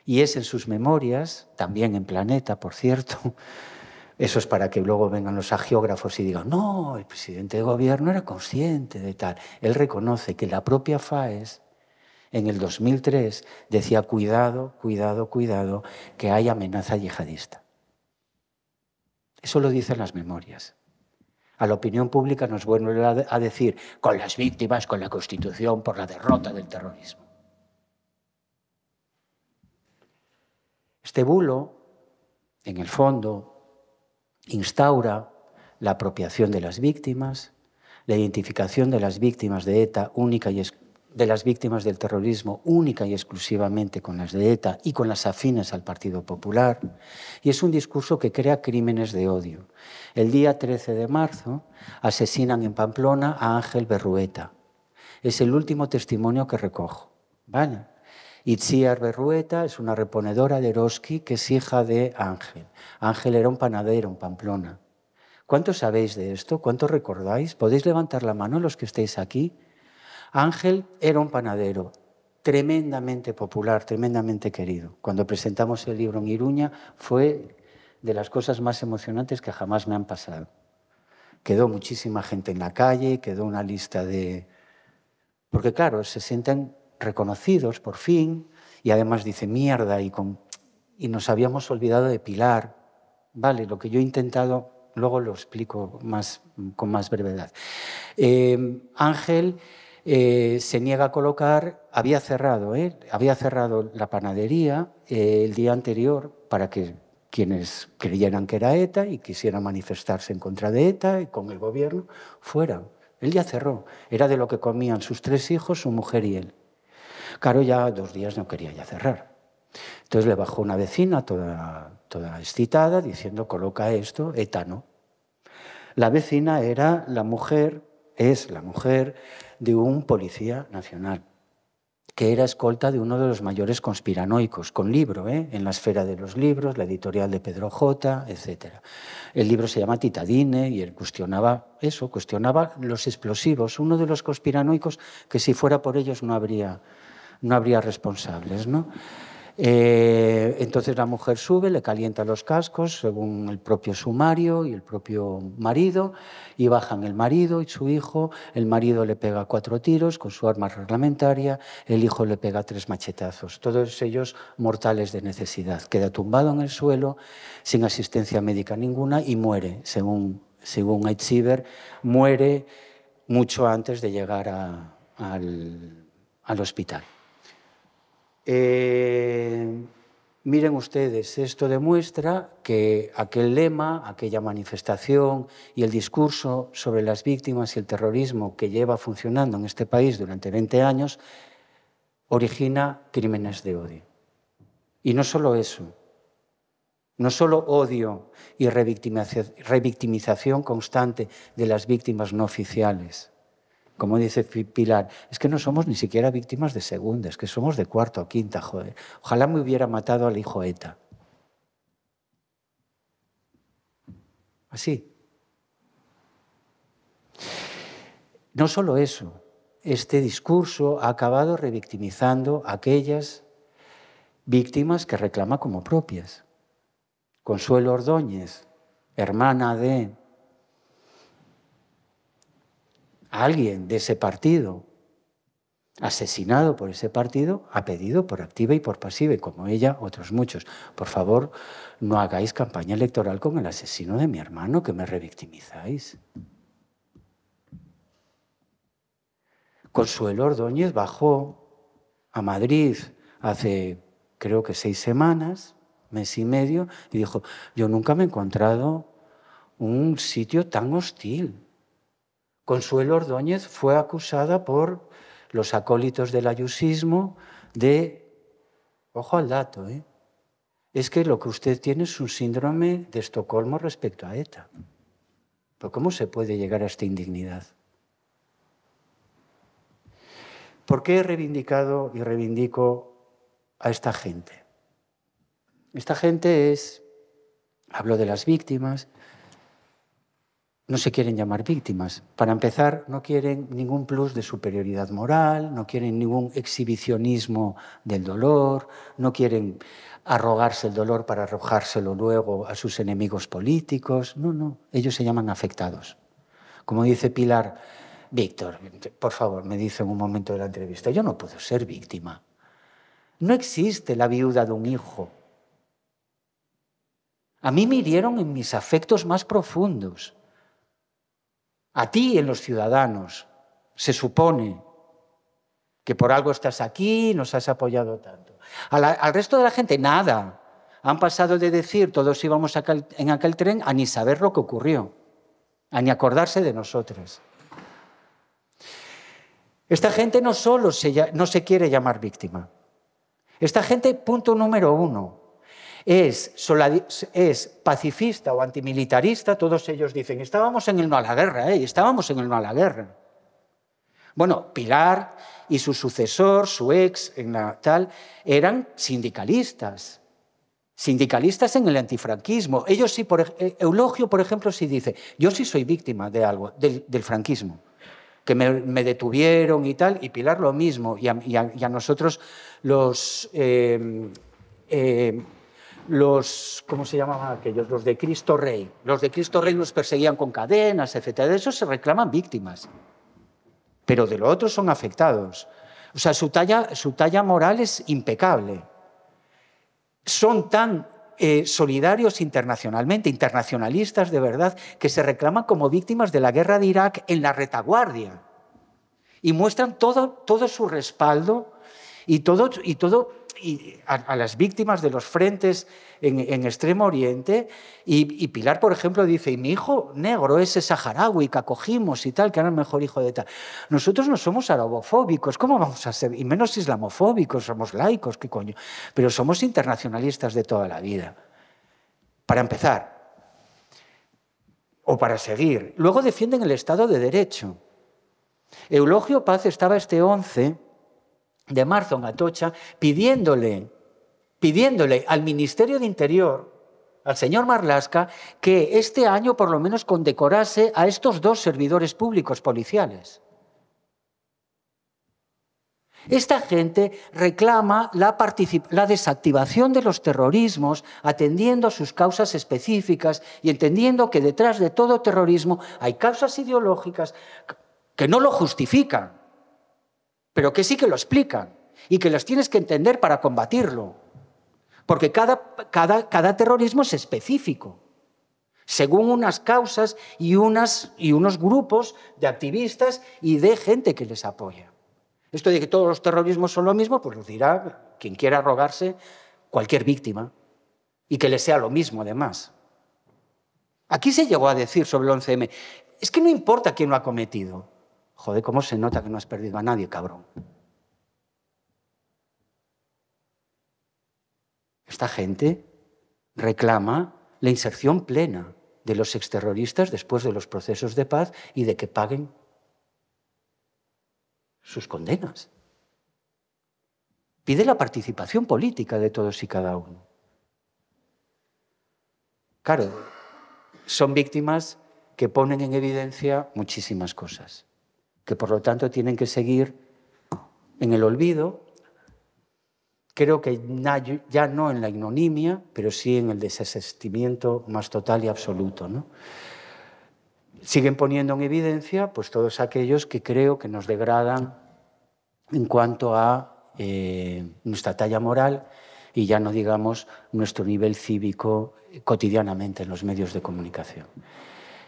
Y es en sus memorias, también en Planeta, por cierto, eso es para que luego vengan los agiógrafos y digan, no, el presidente de gobierno era consciente de tal. Él reconoce que la propia FAES, en el 2003, decía, cuidado, cuidado, cuidado, que hay amenaza yihadista. Eso lo dicen las memorias. A la opinión pública nos vuelve a decir, con las víctimas, con la Constitución, por la derrota del terrorismo. Este bulo, en el fondo, instaura la apropiación de las víctimas, la identificación de las víctimas de ETA única y de las víctimas del terrorismo única y exclusivamente con las de ETA y con las afines al Partido Popular, y es un discurso que crea crímenes de odio. El día 13 de marzo asesinan en Pamplona a Ángel Berrueta. Es el último testimonio que recojo, ¿vale? Itziar Berrueta es una reponedora de Eroski que es hija de Ángel. Ángel era un panadero en Pamplona. ¿Cuántos sabéis de esto? ¿Cuántos recordáis? ¿Podéis levantar la mano los que estéis aquí? Ángel era un panadero tremendamente popular, tremendamente querido. Cuando presentamos el libro en Iruña fue de las cosas más emocionantes que jamás me han pasado. Quedó muchísima gente en la calle, quedó una lista de... Porque claro, se sienten reconocidos por fin y además dice mierda y nos habíamos olvidado de Pilar. Vale, lo que yo he intentado... Luego lo explico con más brevedad. Ángel se niega a colocar, había cerrado la panadería el día anterior para que quienes creyeran que era ETA y quisieran manifestarse en contra de ETA y con el gobierno fueran. Él ya cerró. Era de lo que comían sus 3 hijos, su mujer y él. Claro, ya 2 días no quería ya cerrar. Entonces le bajó una vecina toda excitada diciendo, coloca esto, ETA no. La vecina es la mujer de un policía nacional, que era escolta de uno de los mayores conspiranoicos, con libro, en la esfera de los libros, la editorial de Pedro J., etc. El libro se llama Titadine y él cuestionaba los explosivos, uno de los conspiranoicos que si fuera por ellos no habría responsables, ¿no? Entonces la mujer sube, le calienta los cascos, según el propio sumario y el propio marido, y bajan el marido y su hijo. El marido le pega 4 tiros con su arma reglamentaria, el hijo le pega 3 machetazos, todos ellos mortales de necesidad. Queda tumbado en el suelo, sin asistencia médica ninguna y muere, según Aitziber, muere mucho antes de llegar al hospital. Miren ustedes, esto demuestra que aquel lema, aquella manifestación y el discurso sobre las víctimas y el terrorismo que lleva funcionando en este país durante 20 años origina crímenes de odio. Y no solo eso, no solo odio y revictimización constante de las víctimas no oficiales. Como dice Pilar, es que no somos ni siquiera víctimas de segunda, es que somos de cuarta o quinta, joder. Ojalá me hubiera matado al hijo ETA. Así. No solo eso, este discurso ha acabado revictimizando a aquellas víctimas que reclama como propias. Consuelo Ordóñez, hermana de alguien de ese partido, asesinado por ese partido, ha pedido por activa y por pasiva, y como ella, otros muchos. Por favor, no hagáis campaña electoral con el asesino de mi hermano, que me revictimizáis. Consuelo Ordóñez bajó a Madrid hace, creo que 6 semanas, mes y medio, y dijo, yo nunca me he encontrado un sitio tan hostil. Consuelo Ordóñez fue acusada por los acólitos del ayusismo de, ojo al dato, es que lo que usted tiene es un síndrome de Estocolmo respecto a ETA. ¿Pero cómo se puede llegar a esta indignidad? ¿Por qué he reivindicado y reivindico a esta gente? Esta gente hablo de las víctimas, no se quieren llamar víctimas. Para empezar, no quieren ningún plus de superioridad moral, no quieren ningún exhibicionismo del dolor, no quieren arrogarse el dolor para arrojárselo luego a sus enemigos políticos. No, ellos se llaman afectados. Como dice Pilar, Víctor, por favor, me dice en un momento de la entrevista, yo no puedo ser víctima. No existe la viuda de un hijo. A mí me hirieron en mis afectos más profundos. A ti en los ciudadanos. Se supone que por algo estás aquí y nos has apoyado tanto. Al resto de la gente, nada. Han pasado de decir todos íbamos en aquel tren a ni saber lo que ocurrió, a ni acordarse de nosotros. Esta gente no solo no se quiere llamar víctima. Esta gente, punto número 1, es pacifista o antimilitarista. Todos ellos dicen, estábamos en el no a la guerra, estábamos en el no a la guerra. Bueno, Pilar y su sucesor, su ex, eran sindicalistas. Sindicalistas en el antifranquismo. Ellos sí, Eulogio, por ejemplo, sí dice, yo sí soy víctima de algo, del franquismo, que me detuvieron y tal, y Pilar lo mismo, y a nosotros los ¿cómo se llamaban aquellos? Los de Cristo Rey. Los de Cristo Rey nos perseguían con cadenas, etc. De eso se reclaman víctimas. Pero de lo otro son afectados. O sea, su talla moral es impecable. Son tan solidarios internacionalmente, internacionalistas de verdad, que se reclaman como víctimas de la guerra de Irak en la retaguardia. Y muestran todo su respaldo y a las víctimas de los frentes en Extremo Oriente. Y Pilar, por ejemplo, dice, y mi hijo negro, ese saharaui que acogimos y tal, que era el mejor hijo de tal. Nosotros no somos arabofóbicos, ¿cómo vamos a ser? Y menos islamofóbicos, somos laicos, ¿qué coño? Pero somos internacionalistas de toda la vida. Para empezar. O para seguir. Luego defienden el Estado de Derecho. Eulogio Paz estaba este 11 de marzo en Atocha pidiéndole al Ministerio de Interior, al señor Marlaska, que este año por lo menos condecorase a estos 2 servidores públicos policiales. Esta gente reclama la desactivación de los terrorismos atendiendo a sus causas específicas y entendiendo que detrás de todo terrorismo hay causas ideológicas que no lo justifican, pero que sí que lo explican y que las tienes que entender para combatirlo. Porque cada terrorismo es específico, según unas causas y unos grupos de activistas y de gente que les apoya. Esto de que todos los terrorismos son lo mismo, pues lo dirá quien quiera arrogarse, cualquier víctima, y que le sea lo mismo además. Aquí se llegó a decir sobre el 11M, es que no importa quién lo ha cometido. Joder, ¿cómo se nota que no has perdido a nadie, cabrón? Esta gente reclama la inserción plena de los exterroristas después de los procesos de paz y de que paguen sus condenas. Pide la participación política de todos y cada uno. Claro, son víctimas que ponen en evidencia muchísimas cosas, que por lo tanto tienen que seguir en el olvido. Creo que ya no en la ignominia, pero sí en el desasentimiento más total y absoluto, ¿no? Siguen poniendo en evidencia pues, todos aquellos que creo que nos degradan en cuanto a nuestra talla moral y ya no digamos nuestro nivel cívico cotidianamente en los medios de comunicación.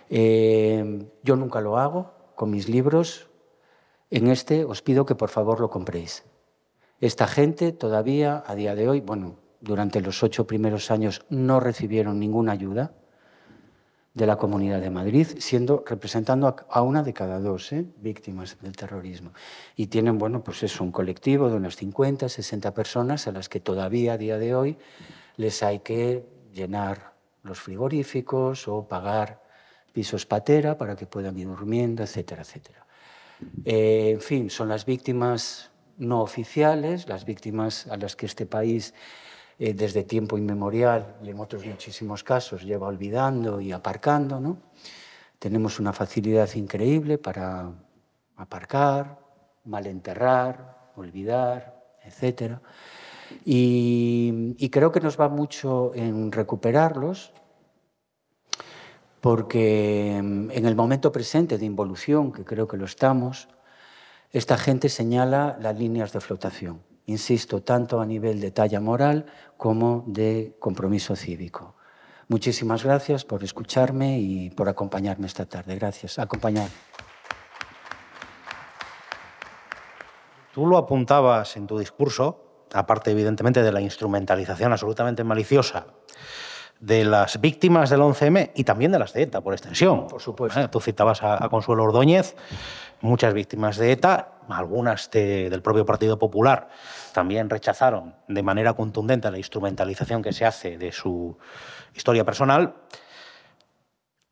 Yo nunca lo hago con mis libros. En este os pido que por favor lo compréis. Esta gente todavía, a día de hoy, bueno, durante los 8 primeros años no recibieron ninguna ayuda de la Comunidad de Madrid, representando a una de cada 2 víctimas del terrorismo. Y tienen, bueno, pues eso, un colectivo de unas 50, 60 personas a las que todavía a día de hoy les hay que llenar los frigoríficos o pagar pisos patera para que puedan ir durmiendo, etcétera, etcétera. En fin, son las víctimas no oficiales, las víctimas a las que este país desde tiempo inmemorial y en otros muchísimos casos lleva olvidando y aparcando, ¿no? Tenemos una facilidad increíble para aparcar, malenterrar, olvidar, etcétera. Y creo que nos va mucho en recuperarlos, porque en el momento presente de involución, que creo que lo estamos, esta gente señala las líneas de flotación. Insisto, tanto a nivel de talla moral como de compromiso cívico. Muchísimas gracias por escucharme y por acompañarme esta tarde. Gracias. Acompañarme. Tú lo apuntabas en tu discurso, aparte evidentemente de la instrumentalización absolutamente maliciosa de las víctimas del 11M y también de las de ETA, por extensión. Por supuesto. Tú citabas a Consuelo Ordóñez, muchas víctimas de ETA, algunas del propio Partido Popular también rechazaron de manera contundente la instrumentalización que se hace de su historia personal.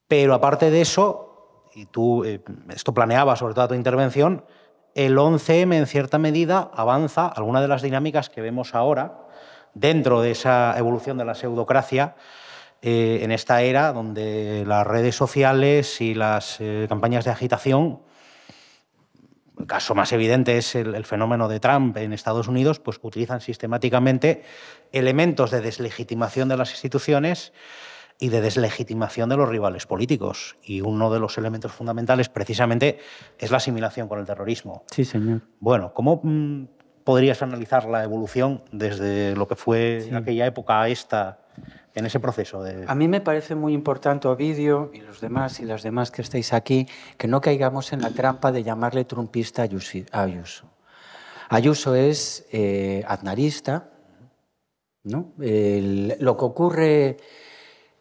Pero aparte de eso, y tú esto planeabas sobre toda tu intervención, el 11M en cierta medida avanza algunas de las dinámicas que vemos ahora dentro de esa evolución de la pseudocracia en esta era donde las redes sociales y las campañas de agitación, el caso más evidente es el fenómeno de Trump en Estados Unidos, pues utilizan sistemáticamente elementos de deslegitimación de las instituciones y de deslegitimación de los rivales políticos. Y uno de los elementos fundamentales precisamente es la asimilación con el terrorismo. Sí, señor. Bueno, ¿cómo podrías analizar la evolución desde lo que fue aquella época a esta, en ese proceso? A mí me parece muy importante, Ovidio, y los demás y las demás que estáis aquí, que no caigamos en la trampa de llamarle trumpista a Ayuso. Ayuso es aznarista, ¿no? Lo que ocurre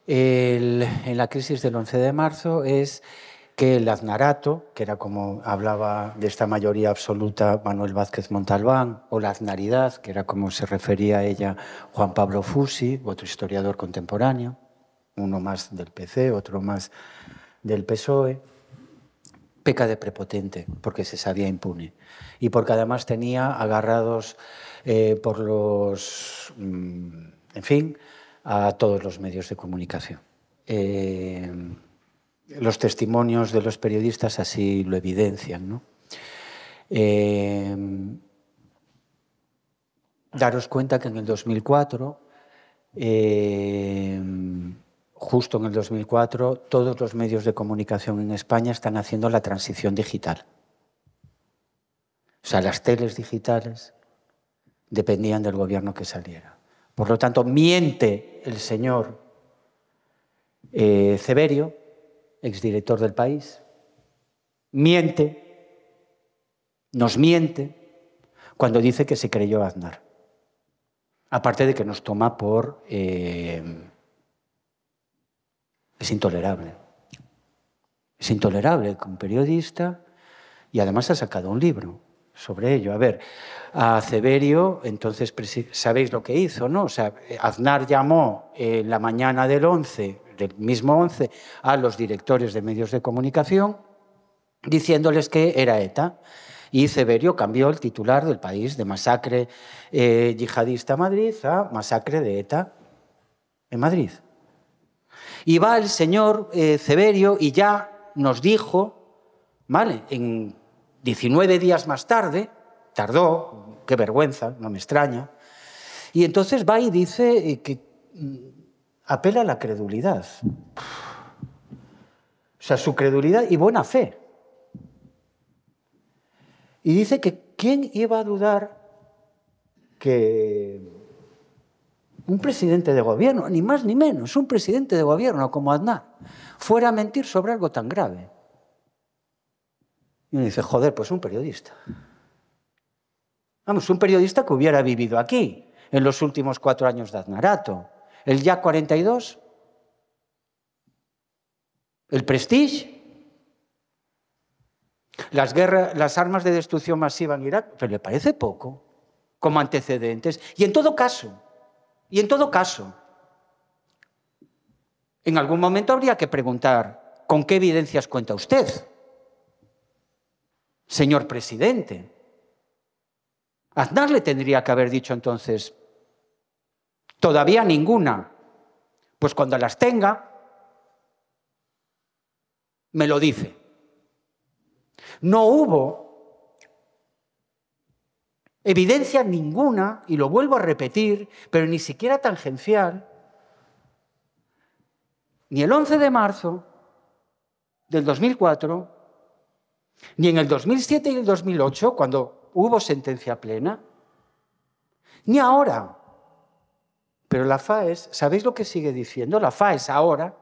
en la crisis del 11 de marzo es que el aznarato, que era como hablaba de esta mayoría absoluta Manuel Vázquez Montalbán, o la aznaridad, que era como se refería a ella Juan Pablo Fusi, otro historiador contemporáneo, uno más del PC, otro más del PSOE, peca de prepotente porque se sabía impune y porque además tenía agarrados por los, en fin, a todos los medios de comunicación. Los testimonios de los periodistas así lo evidencian, ¿no? Daros cuenta que en el 2004, justo en el 2004, todos los medios de comunicación en España están haciendo la transición digital. O sea, las teles digitales dependían del gobierno que saliera. Por lo tanto, miente el señor Severio, exdirector del País, nos miente cuando dice que se creyó a Aznar. Aparte de que nos toma por... es intolerable. Es intolerable que un periodista, y además ha sacado un libro sobre ello. A ver, a Severio, entonces, ¿sabéis lo que hizo, no? O sea, Aznar llamó en la mañana del 11, del mismo 11, a los directores de medios de comunicación diciéndoles que era ETA. Y Severio cambió el titular del País de masacre yihadista Madrid a masacre de ETA en Madrid. Y va el señor Severio y ya nos dijo, ¿vale?, en 19 días más tarde, tardó, qué vergüenza, no me extraña, y entonces va y dice que apela a la credulidad. O sea, su credulidad y buena fe. Y dice que ¿quién iba a dudar que un presidente de gobierno, ni más ni menos, un presidente de gobierno como Aznar, fuera a mentir sobre algo tan grave? Y uno dice, joder, pues un periodista. Vamos, un periodista que hubiera vivido aquí en los últimos 4 años de Aznarato. El Yak 42, el Prestige, las armas de destrucción masiva en Irak, pero le parece poco como antecedentes. Y en todo caso, en algún momento habría que preguntar, ¿con qué evidencias cuenta usted, señor presidente? Aznar le tendría que haber dicho entonces, todavía ninguna. Pues cuando las tenga, me lo dice. No hubo evidencia ninguna, y lo vuelvo a repetir, pero ni siquiera tangencial, ni el 11 de marzo del 2004, ni en el 2007 y el 2008, cuando hubo sentencia plena, ni ahora. Pero la FAES, ¿sabéis lo que sigue diciendo? La FAES ahora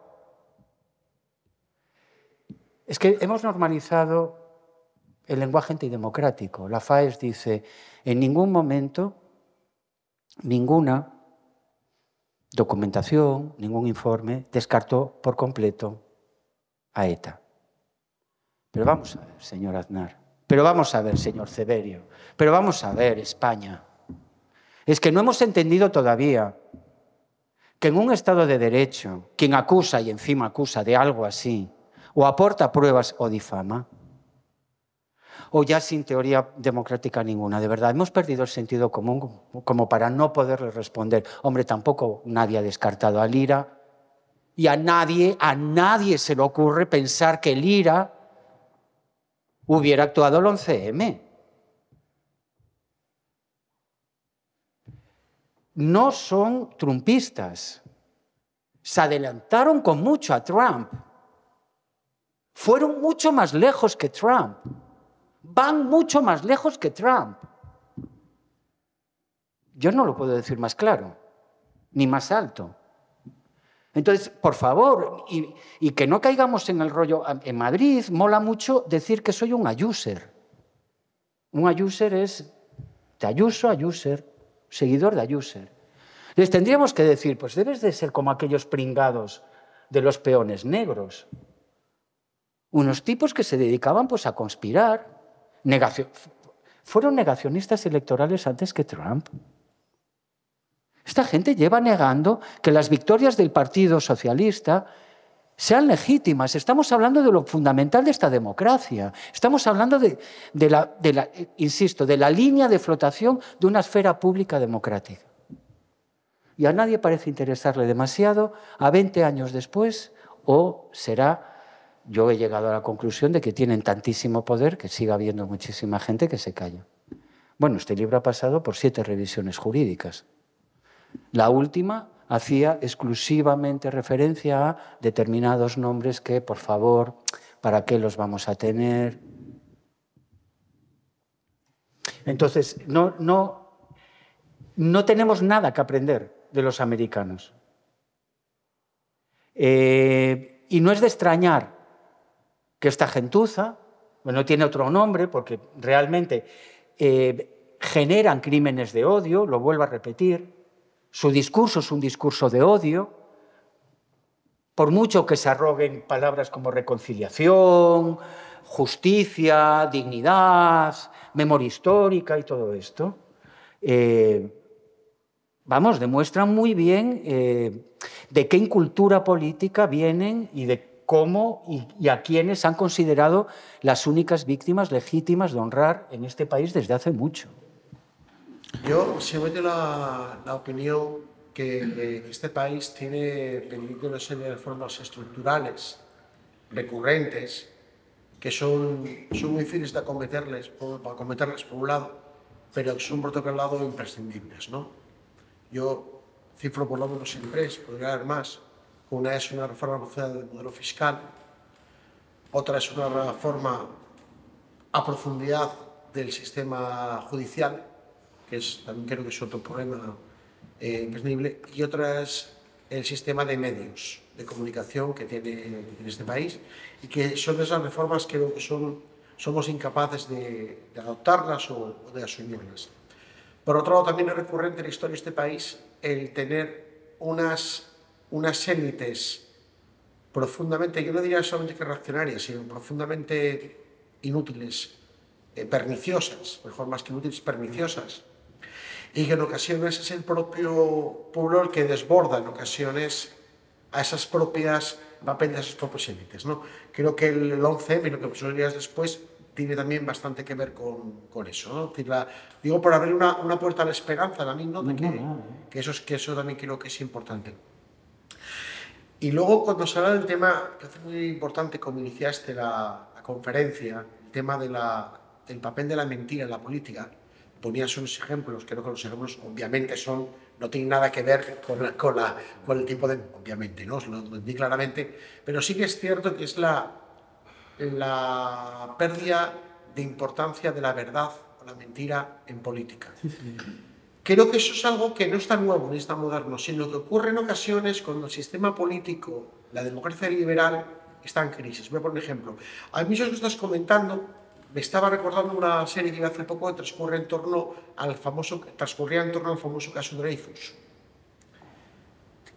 es que hemos normalizado el lenguaje antidemocrático. La FAES dice, en ningún momento, ninguna documentación, ningún informe descartó por completo a ETA. Pero vamos a ver, señor Aznar, pero vamos a ver, señor Ceberio, pero vamos a ver, España. Es que no hemos entendido todavía que en un Estado de Derecho, quien acusa y encima acusa de algo así, o aporta pruebas o difama, o ya sin teoría democrática ninguna. De verdad, hemos perdido el sentido común como para no poderle responder. Hombre, tampoco nadie ha descartado al IRA, y a nadie se le ocurre pensar que el IRA hubiera actuado el 11M. No son trumpistas. Se adelantaron con mucho a Trump. Fueron mucho más lejos que Trump. Van mucho más lejos que Trump. Yo no lo puedo decir más claro, ni más alto. Entonces, por favor, y que no caigamos en el rollo. En Madrid mola mucho decir que soy un ayuser. Un ayuser es de Ayuso, ayuser, seguidor de ayuser. Les tendríamos que decir, pues debes de ser como aquellos pringados de los peones negros. Unos tipos que se dedicaban pues a conspirar. Fueron negacionistas electorales antes que Trump. Esta gente lleva negando que las victorias del Partido Socialista sean legítimas. Estamos hablando de lo fundamental de esta democracia. Estamos hablando insisto, de la línea de flotación de una esfera pública democrática. Y a nadie parece interesarle demasiado a 20 años después, o será, yo he llegado a la conclusión de que tienen tantísimo poder que siga habiendo muchísima gente que se calla. Bueno, este libro ha pasado por 7 revisiones jurídicas. La última hacía exclusivamente referencia a determinados nombres que, por favor, ¿para qué los vamos a tener? Entonces, no tenemos nada que aprender de los americanos. Y no es de extrañar que esta gentuza, bueno, no tiene otro nombre porque realmente generan crímenes de odio, lo vuelvo a repetir. Su discurso es un discurso de odio, por mucho que se arroguen palabras como reconciliación, justicia, dignidad, memoria histórica y todo esto. Demuestran muy bien de qué incultura política vienen y de cómo y a quiénes han considerado las únicas víctimas legítimas de honrar en este país desde hace mucho. Yo siempre tengo la opinión que este país tiene pendiente una serie de reformas estructurales recurrentes que son muy difíciles de acometerles por un lado, pero que son por otro lado imprescindibles, ¿no? Yo cifro por lo menos en 3, podría haber más. Una es una reforma profunda del modelo fiscal, otra es una reforma a profundidad del sistema judicial, que también creo que es otro problema imprescindible, y otra es el sistema de medios de comunicación que tiene este país, y que son esas reformas que creo que somos incapaces de adoptarlas o de asumirlas. Por otro lado, también es recurrente en la historia de este país el tener unas élites profundamente, yo no diría solamente que reaccionarias, sino profundamente inútiles, perniciosas, mejor más que inútiles, perniciosas, y que en ocasiones es el propio pueblo el que desborda en ocasiones a esas propias papeles de esas propias élites, ¿no? Creo que el 11M y lo que pasó días después tiene también bastante que ver con eso, ¿no? Digo, por abrir una puerta a la esperanza también, ¿no? Que eso también creo que es importante. Y luego, cuando se habla del tema, que es muy importante, como iniciaste la conferencia, el tema del papel de la mentira en la política, ponías unos ejemplos, creo que los ejemplos obviamente no tienen nada que ver con el tipo de... Obviamente, ¿no? Os lo entendí claramente, pero sí que es cierto que es la pérdida de importancia de la verdad o la mentira en política. Sí. Creo que eso es algo que no está nuevo ni está moderno, sino que ocurre en ocasiones cuando el sistema político, la democracia liberal, está en crisis. Voy a poner un ejemplo. A mí eso que estás comentando me estaba recordando una serie que vi hace poco que transcurría en torno al famoso caso Dreyfus.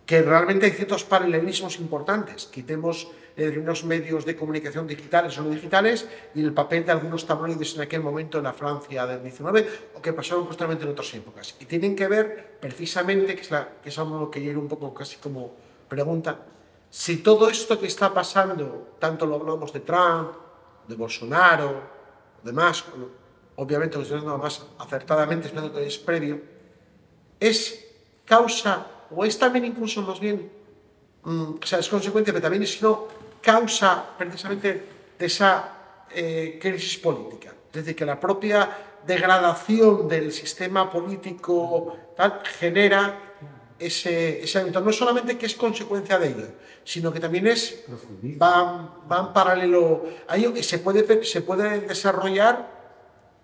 Que realmente hay ciertos paralelismos importantes. Quitemos unos medios de comunicación digitales o no digitales y el papel de algunos tabloides en aquel momento en la Francia del 19 o que pasaron justamente en otras épocas. Y tienen que ver precisamente, que es algo que yo era un poco casi como pregunta, si todo esto que está pasando, tanto lo hablamos de Trump, de Bolsonaro, demás, obviamente lo estoy haciendo más acertadamente, esperando que es previo, es causa o es también incluso más bien, o sea, es consecuencia, pero también es causa precisamente de esa crisis política. Es decir, que la propia degradación del sistema político tal, genera ese ámbito. No solamente que es consecuencia de ello, sino que también va en paralelo a ello, que se puede desarrollar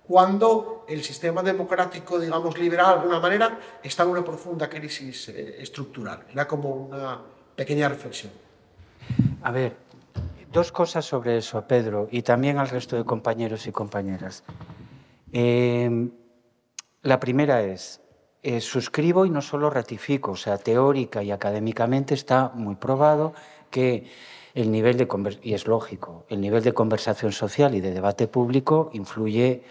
cuando el sistema democrático, digamos, liberal, de alguna manera, está en una profunda crisis estructural. Era como una pequeña reflexión. A ver, dos cosas sobre eso, Pedro, y también al resto de compañeros y compañeras. La primera es, suscribo y no solo ratifico, o sea, teórica y académicamente está muy probado que el nivel de y es lógico, el nivel de conversación social y de debate público influye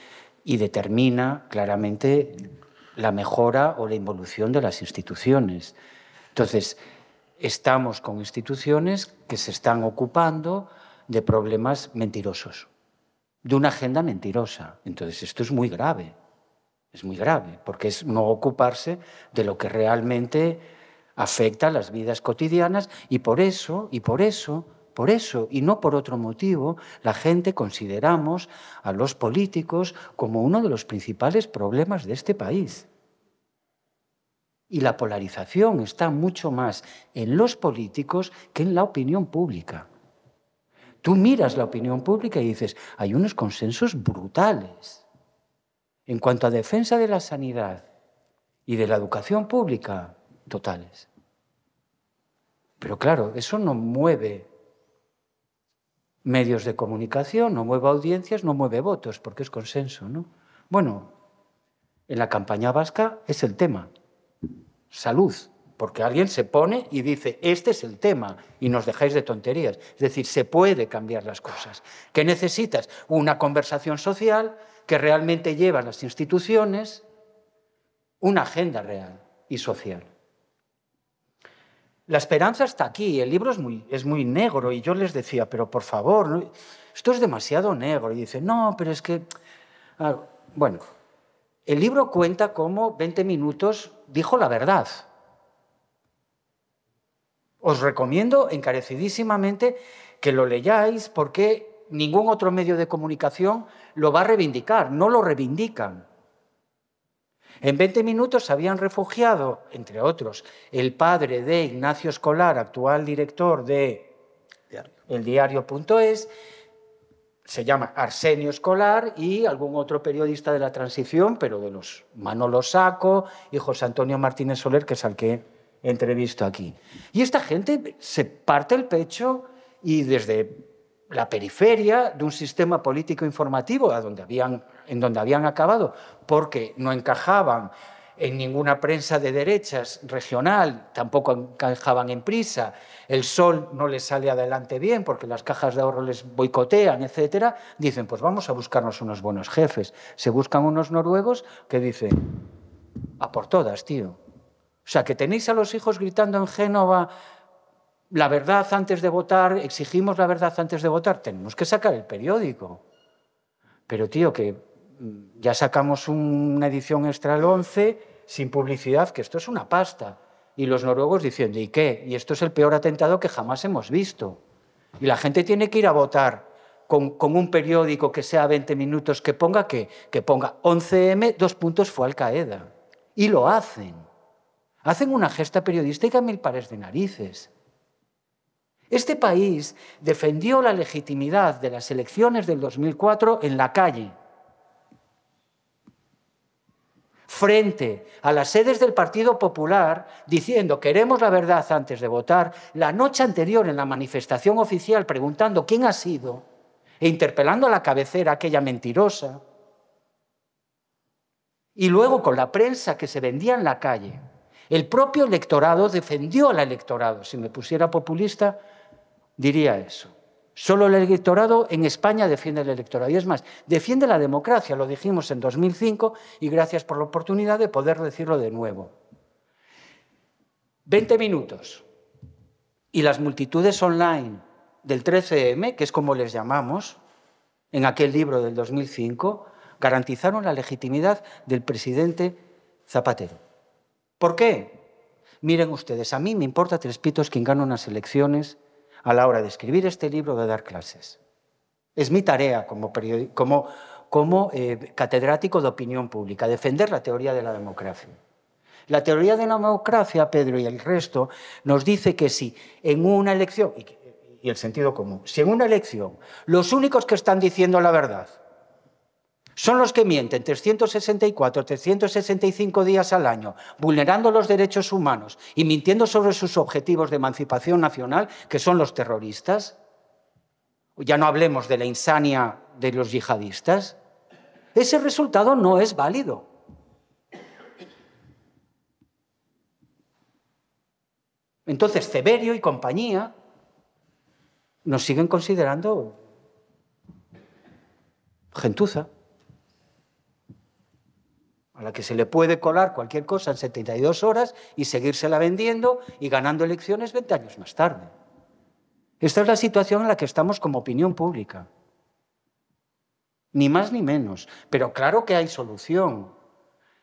y determina claramente la mejora o la involución de las instituciones. Entonces, estamos con instituciones que se están ocupando de problemas mentirosos, de una agenda mentirosa. Entonces, esto es muy grave, porque es no ocuparse de lo que realmente afecta a las vidas cotidianas y por eso, y no por otro motivo, la gente consideramos a los políticos como uno de los principales problemas de este país. Y la polarización está mucho más en los políticos que en la opinión pública. Tú miras la opinión pública y dices, hay unos consensos brutales. En cuanto a defensa de la sanidad y de la educación pública, totales. Pero claro, eso no mueve medios de comunicación, no mueve audiencias, no mueve votos, porque es consenso, ¿no? Bueno, en la campaña vasca es el tema. Salud, porque alguien se pone y dice, este es el tema, y nos dejáis de tonterías. Es decir, se puede cambiar las cosas. ¿Qué necesitas? Una conversación social que realmente lleva a las instituciones una agenda real y social. La esperanza está aquí, el libro es muy negro, y yo les decía, pero por favor, ¿no? Esto es demasiado negro. Y dicen, no, pero es que... Bueno, el libro cuenta cómo 20 minutos dijo la verdad. Os recomiendo encarecidísimamente que lo leáis porque ningún otro medio de comunicación lo va a reivindicar, no lo reivindican. En 20 minutos habían refugiado, entre otros, el padre de Ignacio Escolar, actual director de El Diario.es, se llama Arsenio Escolar, y algún otro periodista de la transición, pero de los Manolo Sacco y José Antonio Martínez Soler, que es al que entrevisto aquí. Y esta gente se parte el pecho y desde la periferia de un sistema político informativo en donde habían acabado porque no encajaban en ninguna prensa de derechas regional, tampoco encajaban en Prisa, El Sol no les sale adelante bien porque las cajas de ahorro les boicotean, etcétera, dicen, pues vamos a buscarnos unos buenos jefes. Se buscan unos noruegos que dicen, a por todas, tío. O sea, que tenéis a los hijos gritando en Génova la verdad antes de votar, exigimos la verdad antes de votar, tenemos que sacar el periódico. Pero, tío, que ya sacamos una edición extra el 11 sin publicidad, que esto es una pasta. Y los noruegos diciendo, ¿y qué? Y esto es el peor atentado que jamás hemos visto. Y la gente tiene que ir a votar con un periódico que sea 20 minutos, que ponga 11M, 2 puntos fue Al Qaeda. Y lo hacen. Hacen una gesta periodística a 1000 pares de narices. Este país defendió la legitimidad de las elecciones del 2004 en la calle, frente a las sedes del Partido Popular, diciendo queremos la verdad antes de votar, la noche anterior en la manifestación oficial preguntando quién ha sido e interpelando a la cabecera aquella mentirosa, y luego con la prensa que se vendía en la calle. El propio electorado defendió al electorado. Si me pusiera populista, diría eso. Solo el electorado en España defiende el electorado. Y es más, defiende la democracia, lo dijimos en 2005 y gracias por la oportunidad de poder decirlo de nuevo. 20 minutos. Y las multitudes online del 13M, que es como les llamamos, en aquel libro del 2005, garantizaron la legitimidad del presidente Zapatero. ¿Por qué? Miren ustedes, a mí me importa 3 pitos quien gana unas elecciones a la hora de escribir este libro, de dar clases. Es mi tarea como catedrático de opinión pública, defender la teoría de la democracia. La teoría de la democracia, Pedro y el resto, nos dice que si en una elección, y el sentido común, si en una elección los únicos que están diciendo la verdad son los que mienten 364, 365 días al año, vulnerando los derechos humanos y mintiendo sobre sus objetivos de emancipación nacional, que son los terroristas. Ya no hablemos de la insania de los yihadistas. Ese resultado no es válido. Entonces, Ceberio y compañía nos siguen considerando gentuza, a la que se le puede colar cualquier cosa en 72 horas y seguírsela vendiendo y ganando elecciones 20 años más tarde. Esta es la situación en la que estamos como opinión pública. Ni más ni menos. Pero claro que hay solución.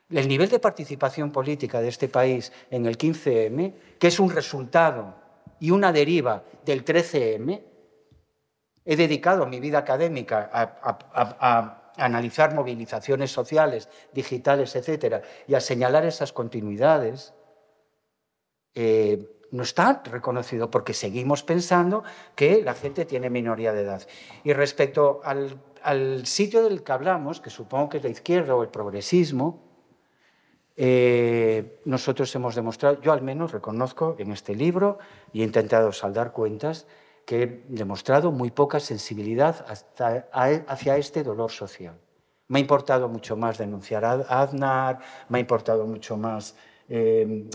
El nivel de participación política de este país en el 15M, que es un resultado y una deriva del 13M, he dedicado mi vida académica a analizar movilizaciones sociales, digitales, etcétera, y a señalar esas continuidades, no está reconocido porque seguimos pensando que la gente tiene minoría de edad. Y respecto al sitio del que hablamos, que supongo que es la izquierda o el progresismo, nosotros hemos demostrado, yo al menos reconozco en este libro y he intentado saldar cuentas, que he demostrado muy poca sensibilidad hacia este dolor social. Me ha importado mucho más denunciar a Aznar, me ha importado mucho más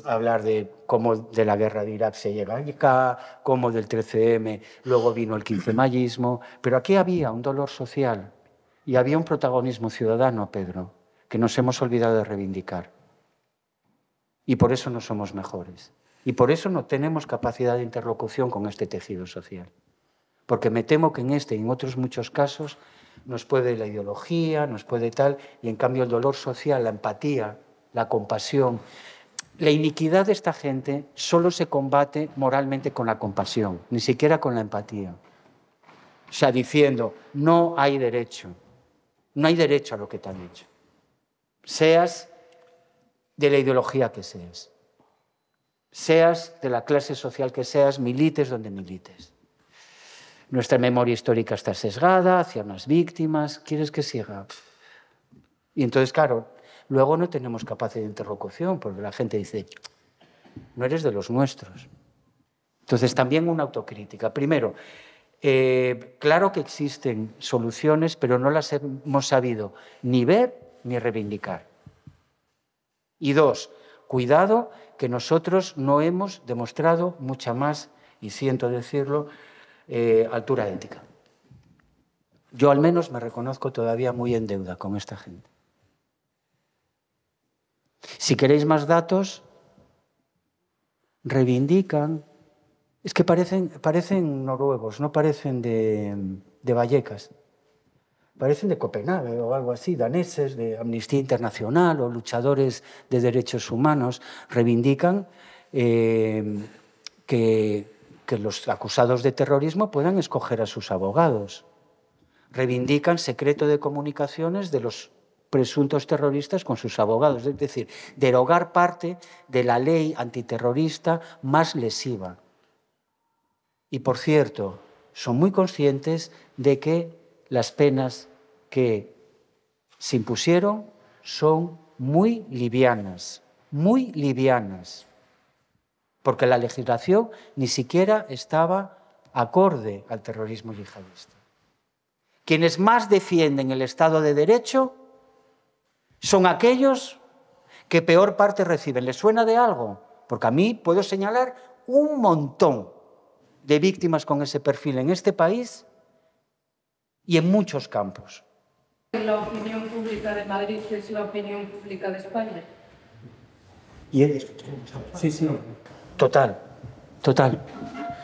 hablar de cómo de la guerra de Irak se llega acá, cómo del 13M luego vino el 15mayismo, pero aquí había un dolor social y había un protagonismo ciudadano, Pedro, que nos hemos olvidado de reivindicar. Y por eso no somos mejores. Y por eso no tenemos capacidad de interlocución con este tejido social. Porque me temo que en este y en otros muchos casos nos puede la ideología, nos puede tal, y en cambio el dolor social, la empatía, la compasión, la iniquidad de esta gente solo se combate moralmente con la compasión, ni siquiera con la empatía. O sea, diciendo, no hay derecho a lo que te han hecho. Seas de la ideología que seas. Seas de la clase social que seas, milites donde milites. Nuestra memoria histórica está sesgada hacia unas víctimas. ¿Quieres que siga? Y entonces, claro, luego no tenemos capacidad de interlocución porque la gente dice, no eres de los nuestros. Entonces, también una autocrítica. Primero, Claro que existen soluciones, pero no las hemos sabido ni ver ni reivindicar. Y dos, cuidado que nosotros no hemos demostrado mucha más, y siento decirlo, altura ética. Yo al menos me reconozco todavía muy en deuda con esta gente. Si queréis más datos, reivindican. Es que parecen noruegos, no parecen de Vallecas. Parecen de Copenhague o algo así, daneses, de Amnistía Internacional o luchadores de derechos humanos. Reivindican que los acusados de terrorismo puedan escoger a sus abogados. Reivindican secreto de comunicaciones de los presuntos terroristas con sus abogados. Es decir, derogar parte de la ley antiterrorista más lesiva. Y, por cierto, son muy conscientes de que las penas que se impusieron son muy livianas, porque la legislación ni siquiera estaba acorde al terrorismo yihadista. Quienes más defienden el Estado de Derecho son aquellos que peor parte reciben. ¿Les suena de algo? Porque a mí puedo señalar un montón de víctimas con ese perfil en este país y en muchos campos. ¿La opinión pública de Madrid es la opinión pública de España? Sí, sí. Total.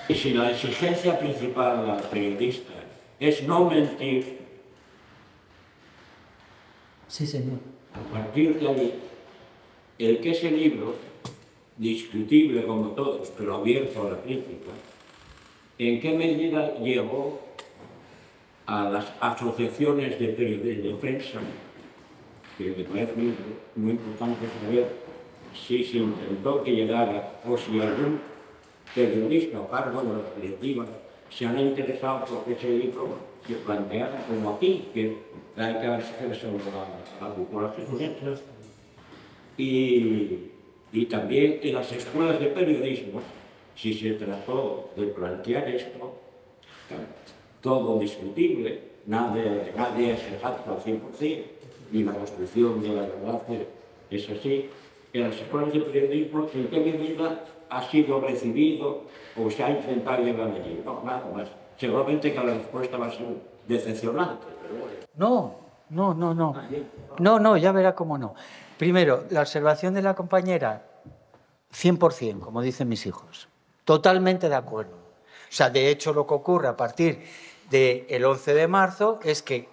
Y si la exigencia principal al periodista es no mentir, sí, señor. A partir de ahí, el que ese libro, discutible como todos, pero abierto a la crítica, ¿en qué medida llegó a las asociaciones de prensa? Que me parece muy importante saber si se intentó que llegara o si algún periodista o cargo de las directivas se han interesado por ese libro que planteara como aquí, que hay que hacerse a la población. Y también en las escuelas de periodismo, si se trató de plantear esto, todo discutible, nadie es exacto al 100%, ni la construcción de la verdad es así. En las escuelas de periodismo, ¿en qué medida ha sido recibido o se ha intentado llegar allí? No, nada más. Seguramente que la respuesta va a ser decepcionante, pero bueno. No, ya verá cómo no. Primero, la observación de la compañera, 100%, como dicen mis hijos. Totalmente de acuerdo. O sea, de hecho, lo que ocurre a partir del 11 de marzo es que,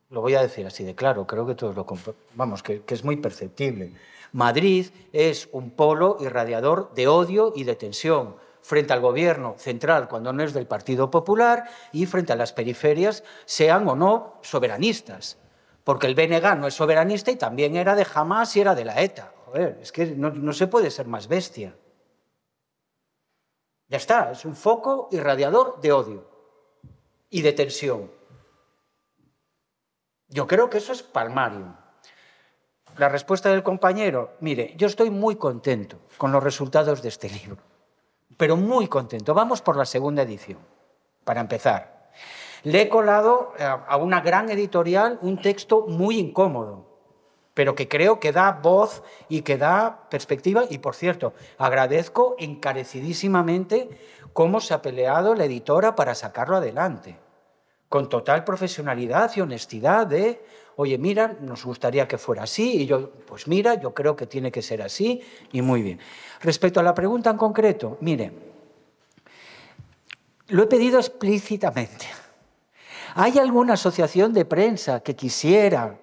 lo voy a decir así de claro, creo que todos lo vamos, que es muy perceptible. Madrid es un polo irradiador de odio y de tensión frente al gobierno central cuando no es del Partido Popular y frente a las periferias, sean o no soberanistas. Porque el BNG no es soberanista y también era de Hamas y era de la ETA. Joder, es que no se puede ser más bestia. Ya está, es un foco irradiador de odio y de tensión. Yo creo que eso es palmario. La respuesta del compañero, mire, yo estoy muy contento con los resultados de este libro, pero muy contento. Vamos por la segunda edición, para empezar. Le he colado a una gran editorial un texto muy incómodo, pero que creo que da voz y que da perspectiva. Y, por cierto, agradezco encarecidísimamente cómo se ha peleado la editora para sacarlo adelante, con total profesionalidad y honestidad de, oye, mira, nos gustaría que fuera así, y yo, pues mira, yo creo que tiene que ser así, y muy bien. Respecto a la pregunta en concreto, mire, lo he pedido explícitamente. ¿Hay alguna asociación de prensa que quisiera?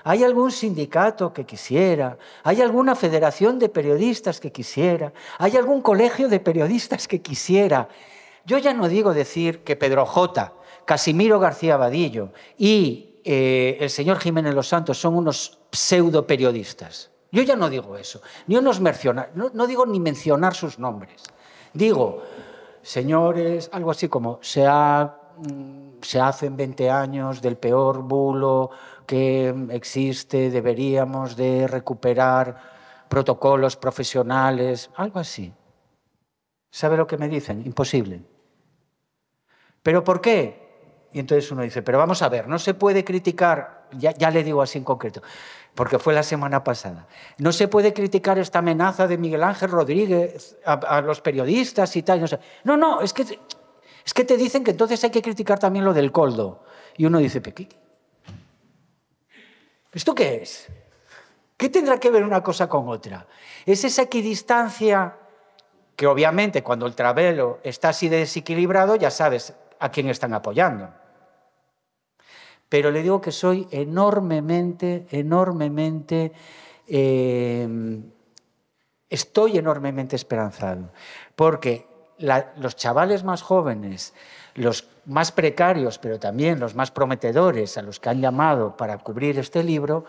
¿Hay algún sindicato que quisiera? ¿Hay alguna federación de periodistas que quisiera? ¿Hay algún colegio de periodistas que quisiera? Yo ya no digo decir que Pedro J., Casimiro García Vadillo y el señor Jiménez Los Santos son unos pseudo periodistas. Yo ya no digo eso, ni unos no digo ni mencionar sus nombres. Digo, señores, algo así como se hacen 20 años del peor bulo que existe, deberíamos de recuperar protocolos profesionales, algo así. ¿Sabe lo que me dicen? Imposible. ¿Pero por qué? Y entonces uno dice, pero vamos a ver, no se puede criticar, ya le digo así en concreto, porque fue la semana pasada, no se puede criticar esta amenaza de Miguel Ángel Rodríguez a los periodistas y tal. No, es que te dicen que entonces hay que criticar también lo del Coldo. Y uno dice, ¿qué? ¿Esto qué es? ¿Qué tendrá que ver una cosa con otra? Es esa equidistancia que obviamente cuando el Travelo está así desequilibrado ya sabes a quién están apoyando. Pero le digo que soy estoy enormemente esperanzado, porque los chavales más jóvenes, los más precarios, pero también los más prometedores a los que han llamado para cubrir este libro,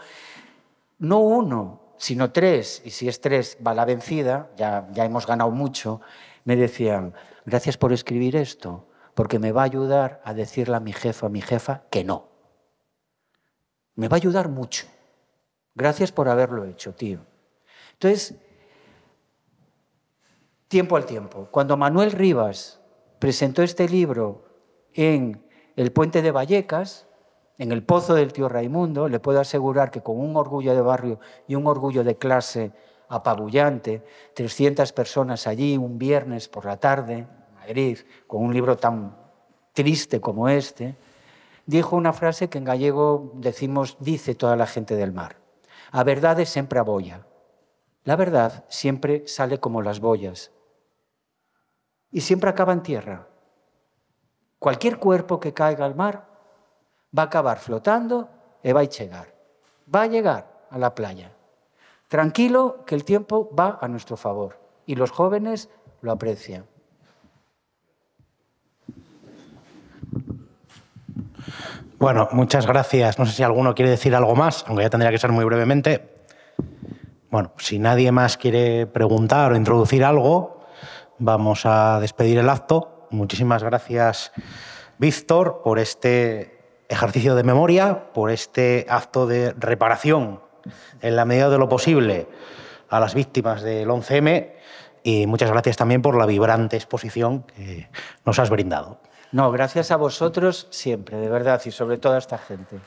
no uno, sino tres, y si es tres va la vencida, ya hemos ganado mucho, me decían, gracias por escribir esto, porque me va a ayudar a decirle a mi jefa que no. Me va a ayudar mucho. Gracias por haberlo hecho, tío. Entonces, tiempo al tiempo. Cuando Manuel Rivas presentó este libro en el Puente de Vallecas, en el Pozo del tío Raimundo, le puedo asegurar que con un orgullo de barrio y un orgullo de clase apabullante, 300 personas allí un viernes por la tarde, en Madrid, con un libro tan triste como este, dijo una frase que en gallego decimos, dice toda la gente del mar. A verdade sempre abolla. La verdad siempre sale como las boyas. Y siempre acaba en tierra. Cualquier cuerpo que caiga al mar va a acabar flotando y va a llegar. Va a llegar a la playa. Tranquilo, que el tiempo va a nuestro favor. Y los jóvenes lo aprecian. Bueno, muchas gracias. No sé si alguno quiere decir algo más, aunque ya tendría que ser muy brevemente. Bueno, si nadie más quiere preguntar o introducir algo, vamos a despedir el acto. Muchísimas gracias, Víctor, por este ejercicio de memoria, por este acto de reparación en la medida de lo posible a las víctimas del 11M y muchas gracias también por la vibrante exposición que nos has brindado. No, gracias a vosotros siempre, de verdad, y sobre todo a esta gente.